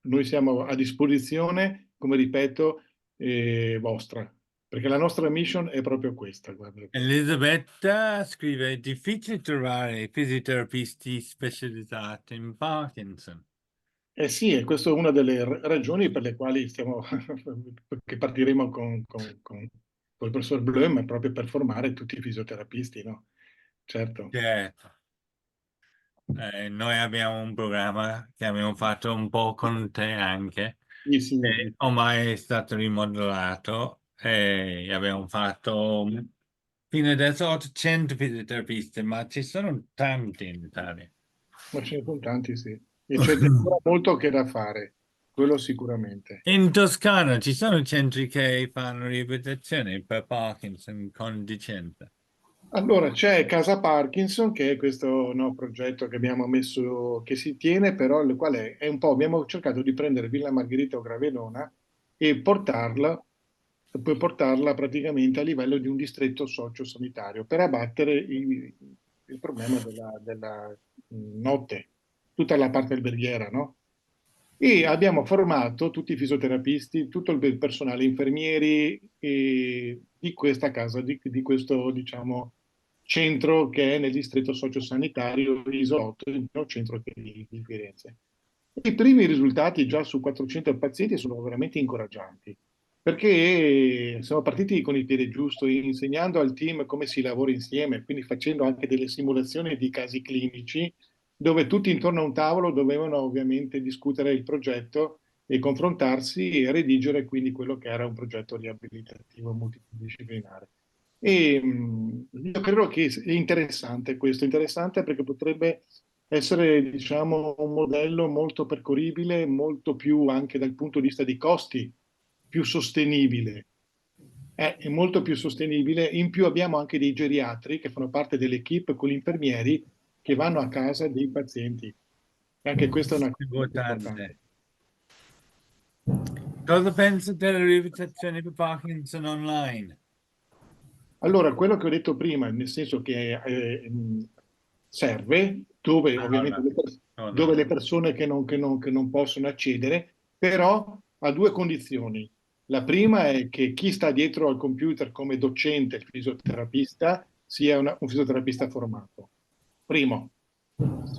noi siamo a disposizione, come ripeto, vostra, perché la nostra mission è proprio questa. Guarda. Elisabetta scrive: è difficile trovare fisioterapisti specializzati in Parkinson. Eh sì, e questa è una delle ragioni per le quali che partiremo con il professor Bloem, proprio per formare tutti i fisioterapisti, no? Certo. Certo. Noi abbiamo un programma che abbiamo fatto un po' con te anche, Sì, sì. ormai è stato rimodulato e abbiamo fatto fino adesso 800 fisioterapisti, ma ci sono tanti in Italia. Ma ce ne sono tanti, sì. E c'è ancora molto che da fare, quello sicuramente. In Toscana ci sono centri che fanno riabilitazione per Parkinson con licenza. Allora, c'è Casa Parkinson, che è questo progetto che abbiamo messo, che si tiene, però il quale è un po', abbiamo cercato di prendere Villa Margherita o Gravedona e poi portarla praticamente a livello di un distretto sociosanitario per abbattere il problema della notte, tutta la parte alberghiera, no? E abbiamo formato tutti i fisioterapisti, tutto il personale infermieri di questa casa, di questo, diciamo, centro che è nel distretto sociosanitario Isolotto, il centro di Firenze. I primi risultati già su 400 pazienti sono veramente incoraggianti, perché siamo partiti con il piede giusto, insegnando al team come si lavora insieme, quindi facendo anche delle simulazioni di casi clinici, dove tutti intorno a un tavolo dovevano ovviamente discutere il progetto e confrontarsi e redigere quindi quello che era un progetto riabilitativo multidisciplinare. E io credo che è interessante questo, interessante perché potrebbe essere, diciamo, un modello molto percorribile, molto più anche dal punto di vista dei costi, più sostenibile. È molto più sostenibile. In più abbiamo anche dei geriatri che fanno parte dell'equipe con gli infermieri che vanno a casa dei pazienti. E anche questa è una cosa molto importante. Cosa pensi della riabilitazione per Parkinson online? Allora, quello che ho detto prima, nel senso che serve, dove ovviamente dove le persone che non possono accedere, però a due condizioni. La prima è che chi sta dietro al computer come docente, il fisioterapista, sia un fisioterapista formato. Primo.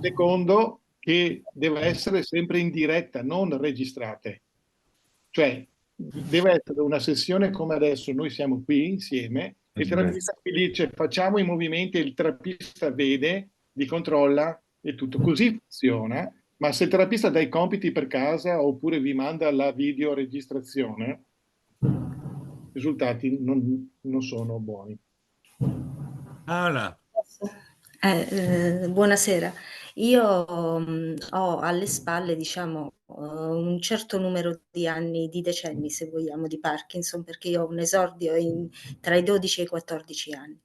Secondo, che deve essere sempre in diretta, non registrate. Cioè, deve essere una sessione come adesso, noi siamo qui insieme, il terapista mi dice facciamo i movimenti, il terapista vede, li controlla e tutto. Così funziona, ma se il terapista dà i compiti per casa oppure vi manda la videoregistrazione, i risultati non sono buoni. Paola. Buonasera, io ho alle spalle, diciamo, un certo numero di anni, di decenni, se vogliamo, di Parkinson, perché io ho un esordio tra i 12 e i 14 anni.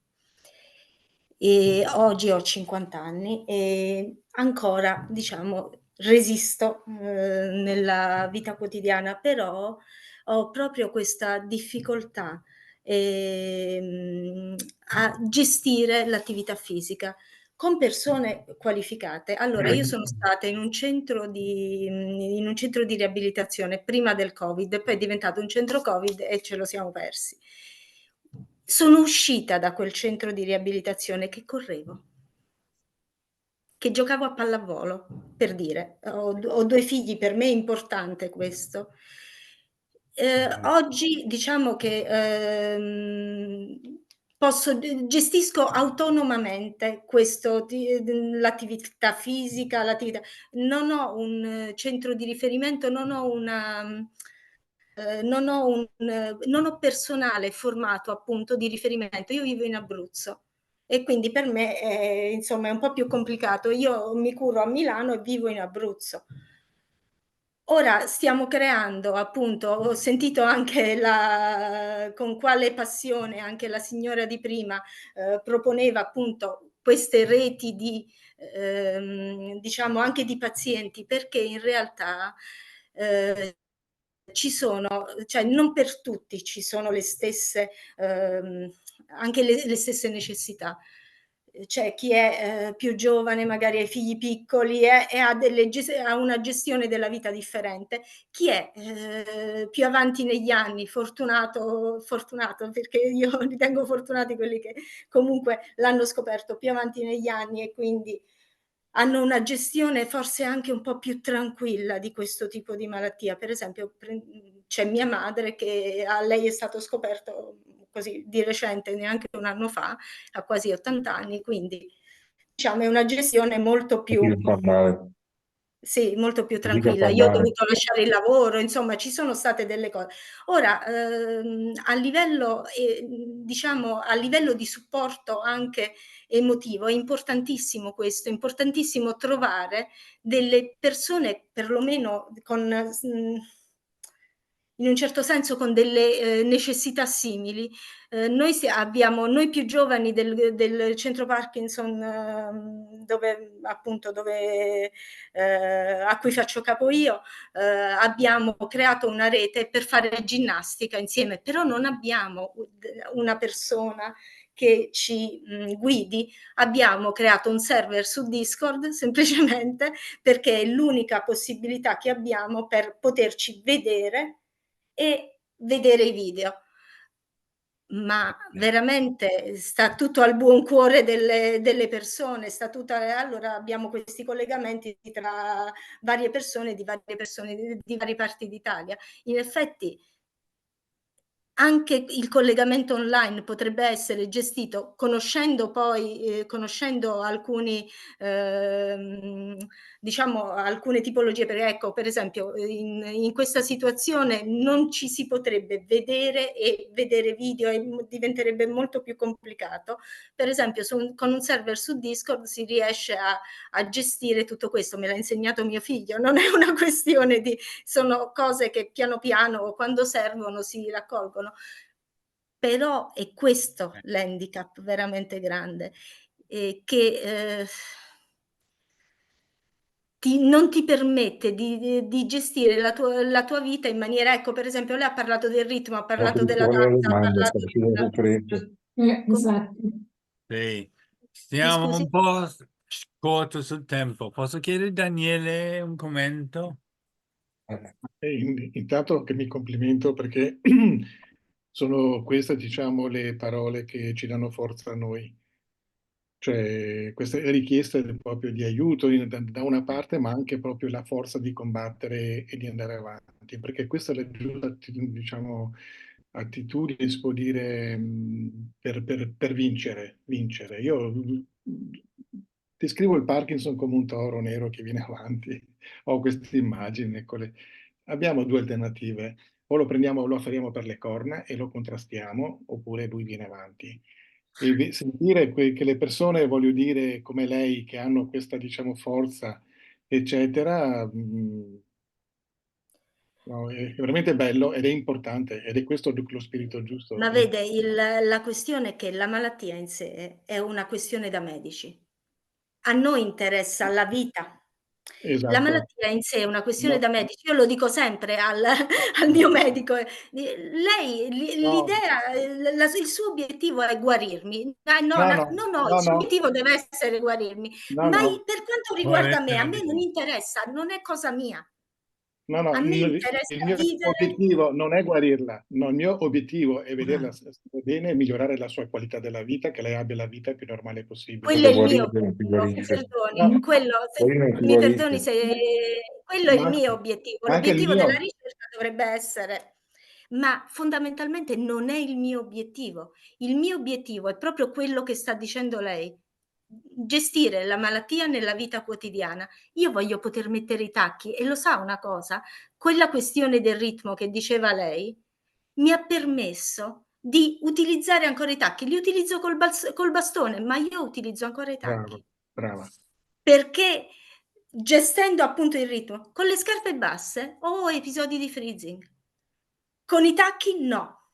E oggi ho 50 anni e ancora, diciamo, resisto nella vita quotidiana, però ho proprio questa difficoltà a gestire l'attività fisica con persone qualificate. Allora, io sono stata in un centro di riabilitazione prima del Covid, poi è diventato un centro Covid e ce lo siamo persi. Sono uscita da quel centro di riabilitazione che correvo, che giocavo a pallavolo, per dire. Ho 2 figli, per me è importante questo. Oggi diciamo che gestisco autonomamente l'attività fisica, non ho un centro di riferimento, non ho personale formato appunto di riferimento. Io vivo in Abruzzo e quindi per me insomma è un po' più complicato. Io mi curo a Milano e vivo in Abruzzo. Ora stiamo creando, appunto, ho sentito anche con quale passione anche la signora di prima proponeva appunto queste reti diciamo anche di pazienti, perché in realtà ci sono, cioè non per tutti ci sono le stesse, anche le stesse necessità. C'è chi è più giovane, magari ha i figli piccoli e ha una gestione della vita differente. Chi è più avanti negli anni, fortunato, perché io ritengo fortunati quelli che comunque l'hanno scoperto più avanti negli anni e quindi hanno una gestione forse anche un po' più tranquilla di questo tipo di malattia. Per esempio, c'è mia madre che a lei è stato scoperto così di recente, neanche un anno fa, ha quasi 80 anni, quindi diciamo è una gestione molto più sì, molto più tranquilla. Io ho dovuto lasciare il lavoro, insomma, ci sono state delle cose. Ora, a livello, diciamo, a livello di supporto anche emotivo, è importantissimo questo, è importantissimo trovare delle persone, perlomeno con, in un certo senso, con delle necessità simili. Noi più giovani del centro Parkinson, dove appunto a cui faccio capo io, abbiamo creato una rete per fare ginnastica insieme, però non abbiamo una persona che ci guidi. Abbiamo creato un server su Discord semplicemente perché è l'unica possibilità che abbiamo per poterci vedere e vedere i video. Ma veramente sta tutto al buon cuore delle persone, allora abbiamo questi collegamenti tra varie persone di varie parti d'Italia. In effetti anche il collegamento online potrebbe essere gestito conoscendo alcuni, diciamo alcune tipologie, perché ecco, per esempio in questa situazione non ci si potrebbe vedere e vedere video e diventerebbe molto più complicato. Per esempio con un server su Discord si riesce a gestire tutto questo, me l'ha insegnato mio figlio, non è una questione sono cose che piano piano quando servono si raccolgono. Però è questo l'handicap veramente grande, che non ti permette di gestire la tua vita in maniera, ecco, per esempio lei ha parlato del ritmo, ha parlato della danza, ha parlato Esatto. Sì. Stiamo scusi? un po' corto sul tempo. Posso chiedere a Daniele un commento? Intanto che mi complimento perché sono queste, diciamo, le parole che ci danno forza a noi. Cioè, queste richieste proprio di aiuto da una parte, ma anche proprio la forza di combattere e di andare avanti, perché questa è la giusta, diciamo, attitudine, si può dire, per vincere. Io descrivo il Parkinson come un toro nero che viene avanti. Ho questa immagine, eccole. Abbiamo due alternative: o lo prendiamo, lo affariamo per le corna e lo contrastiamo, oppure lui viene avanti. E sentire che le persone, voglio dire, come lei, che hanno questa, diciamo, forza, eccetera, no, è veramente bello ed è importante, ed è questo lo spirito giusto. Ma vede, la questione è che la malattia in sé è una questione da medici. A noi interessa la vita. La Esatto. malattia in sé è una questione No. da medici. Io lo dico sempre al mio medico. Lei, l'idea, il suo obiettivo è guarirmi. No, il suo obiettivo deve essere guarirmi. No, Ma no. per quanto riguarda me, a me non interessa, non è cosa mia. No, A me il interessa mio vivere. obiettivo non è guarirla, no, il mio obiettivo è vederla Esatto. stare bene e migliorare la sua qualità della vita, che lei abbia la vita più normale possibile. Quello è il mio obiettivo, mi perdoni, mi perdoni se quello è il mio obiettivo. Anche il L'obiettivo della mio. ricerca dovrebbe essere, ma fondamentalmente non è il mio obiettivo. Il mio obiettivo è proprio quello che sta dicendo lei: gestire la malattia nella vita quotidiana. Io voglio poter mettere i tacchi e lo sa una cosa? Quella questione del ritmo che diceva lei mi ha permesso di utilizzare ancora i tacchi. Li utilizzo col bastone, ma io utilizzo ancora i tacchi. Brava. Perché gestendo appunto il ritmo, con le scarpe basse ho episodi di freezing. Con i tacchi no.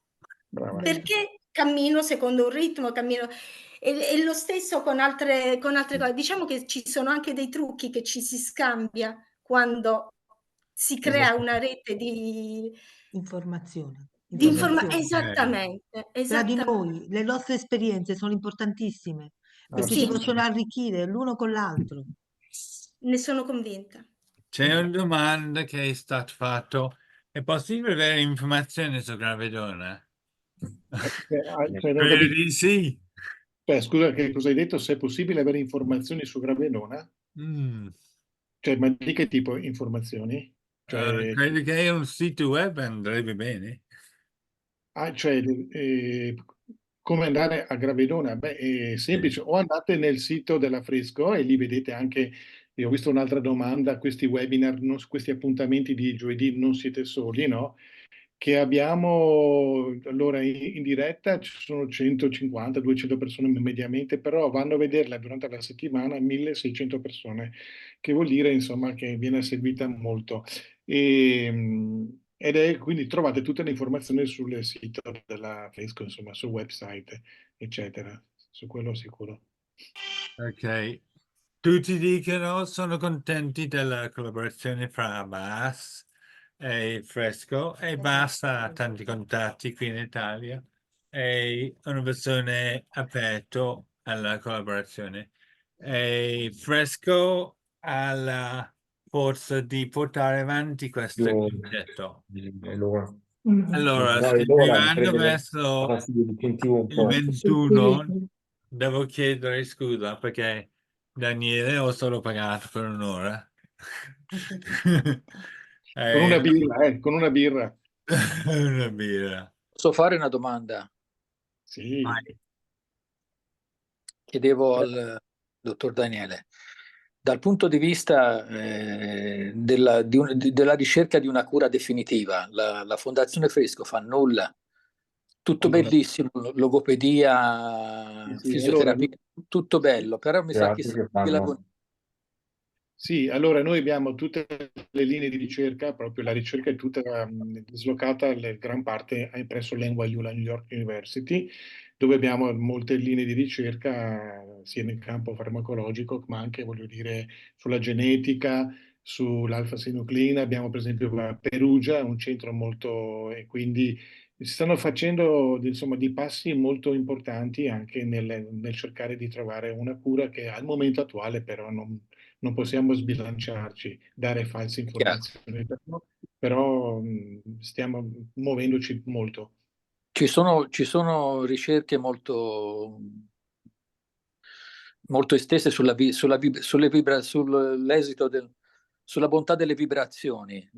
Brava. Perché cammino secondo un ritmo, E lo stesso con altre cose. Diciamo che ci sono anche dei trucchi che ci si scambia quando si crea una rete di Informazione. informazione. Informazione. Esattamente, Tra di esattamente. noi, le nostre esperienze sono importantissime perché Sì. si possono arricchire l'uno con l'altro. Ne sono convinta. C'è una domanda che è stata fatta. È possibile avere informazioni su Gravedona? Cioè, non ho Credo capito. di sì. Cioè, scusa, che cosa hai detto? Se è possibile avere informazioni su Gravedona? Mm. Cioè, ma di che tipo di informazioni? Cioè, Credo che un sito web andrebbe bene. cioè, come andare a Gravedona? Beh, è semplice, o andate nel sito dell'Affresco e lì vedete anche, io ho visto un'altra domanda, questi webinar, questi appuntamenti di giovedì non siete soli, no? Che abbiamo, allora in diretta ci sono 150-200 persone mediamente, però vanno a vederla durante la settimana 1600 persone, che vuol dire insomma che viene seguita molto. Ed è quindi trovate tutte le informazioni sul sito della Fresco, insomma, sul website, eccetera. Su quello sicuro. Ok. Tutti dicono sono contenti della collaborazione fra Bass e Fresco e Bass ha tanti contatti qui in Italia e una versione aperta alla collaborazione. E Fresco ha la forza di portare avanti questo concetto. Allora, arrivando verso il 21, devo chiedere scusa perché Daniele ho solo pagato per un'ora. Con una Eh, birra, con una birra. una birra. Posso fare una domanda? Sì. Vai. Chiedevo al dottor Daniele, dal punto di vista della ricerca di una cura definitiva, la Fondazione Fresco fa nulla, tutto Allora, bellissimo, logopedia, sì, fisioterapia, allora, tutto bello, però mi sa che si sì, allora noi abbiamo tutte le linee di ricerca, proprio la ricerca è tutta dislocata, gran parte presso l'NYU, la New York University, dove abbiamo molte linee di ricerca sia nel campo farmacologico, ma anche, voglio dire, sulla genetica, sull'alfa-sinucleina. Abbiamo per esempio a Perugia, un centro molto, e quindi si stanno facendo insomma, dei passi molto importanti anche nel cercare di trovare una cura che al momento attuale però non possiamo sbilanciarci, dare false informazioni, però stiamo muovendoci molto. ci sono ricerche molto estese sulla bontà delle vibrazioni.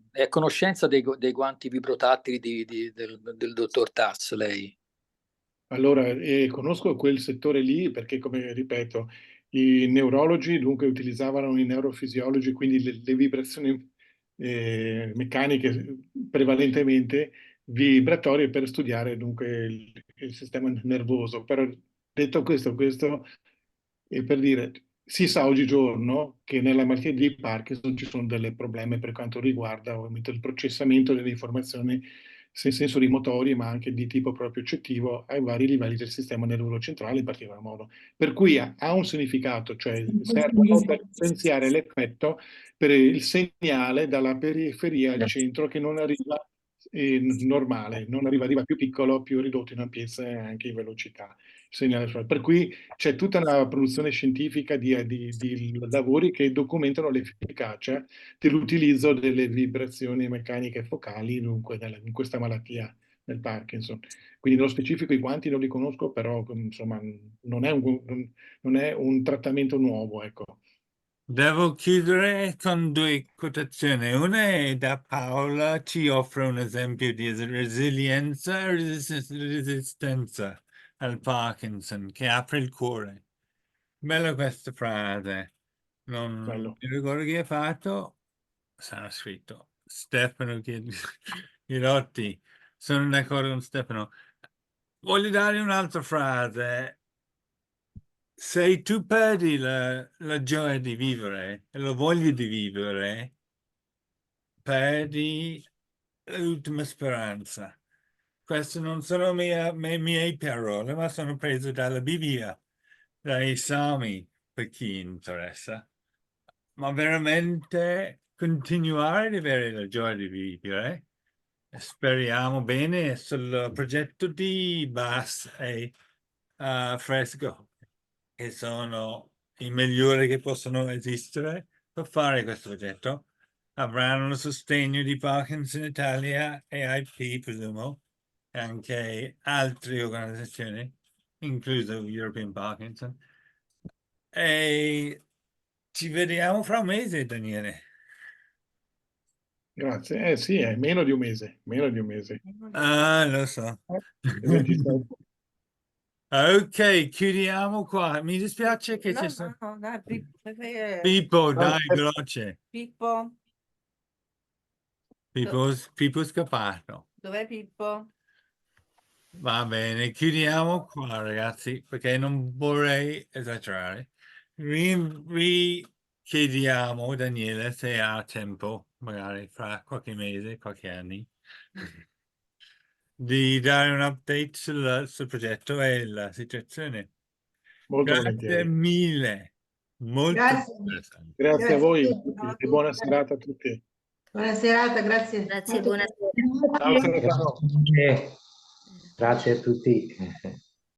È a conoscenza dei guanti vibrotattili del dottor Tass, lei? Allora, conosco quel settore lì perché, come ripeto, i neurologi dunque utilizzavano i neurofisiologi, quindi le vibrazioni meccaniche prevalentemente vibratorie per studiare dunque il sistema nervoso. Però detto questo è per dire, si sa oggigiorno che nella malattia di Parkinson ci sono delle problemi per quanto riguarda ovviamente il processamento delle informazioni sensori motori, ma anche di tipo proprio accettivo ai vari livelli del sistema nervoso centrale in particolar modo. Per cui ha un significato, cioè servono per potenziare l'effetto per il segnale dalla periferia al centro che non arriva normale, non arriva più piccolo, più ridotto in ampiezza e anche in velocità. Per cui c'è tutta una produzione scientifica di lavori che documentano l'efficacia dell'utilizzo delle vibrazioni meccaniche focali dunque in questa malattia del Parkinson. Quindi nello specifico i guanti non li conosco, però insomma non è un trattamento nuovo, ecco. Devo chiudere con due quotazioni. Una è da Paola, ci offre un esempio di resilienza e resistenza al Parkinson, che apre il cuore. Bella questa frase. Non Bello. mi ricordo chi ha fatto, sarà scritto Stefano Girotti. Sono d'accordo con Stefano. Voglio dare un'altra frase. Se tu perdi la gioia di vivere e la voglia di vivere, perdi l'ultima speranza. queste non sono mie parole, ma sono prese dalla Bibbia, dai Salmi, per chi interessa. Ma veramente continuare ad avere la gioia di vivere. Speriamo bene sul progetto di Bass e Fresco, che sono i migliori che possono esistere per fare questo progetto. Avranno il sostegno di Parkinson Italia, AIP, presumo, e anche altre organizzazioni, incluso European Parkinson. E ci vediamo fra un mese, Daniele. Grazie. Sì, è meno di un mese, meno di un mese. Ah, lo so. Il 27. Ok, chiudiamo qua. Mi dispiace che ci sono... No, dai, Pippo, dai, veloce. Pippo, Pippo è scappato. dov'è Pippo? Va bene, chiudiamo qua, ragazzi, perché non vorrei esagerare. Richiediamo, Daniele, se ha tempo, magari fra qualche mese, qualche anno, di dare un update sul progetto e la situazione. Molto Grazie volentieri. mille, molto Grazie. interessante. Grazie a voi Grazie. e buona serata a tutti. Buona serata, grazie. Grazie, buonasera. Ciao Stefano. Grazie a tutti.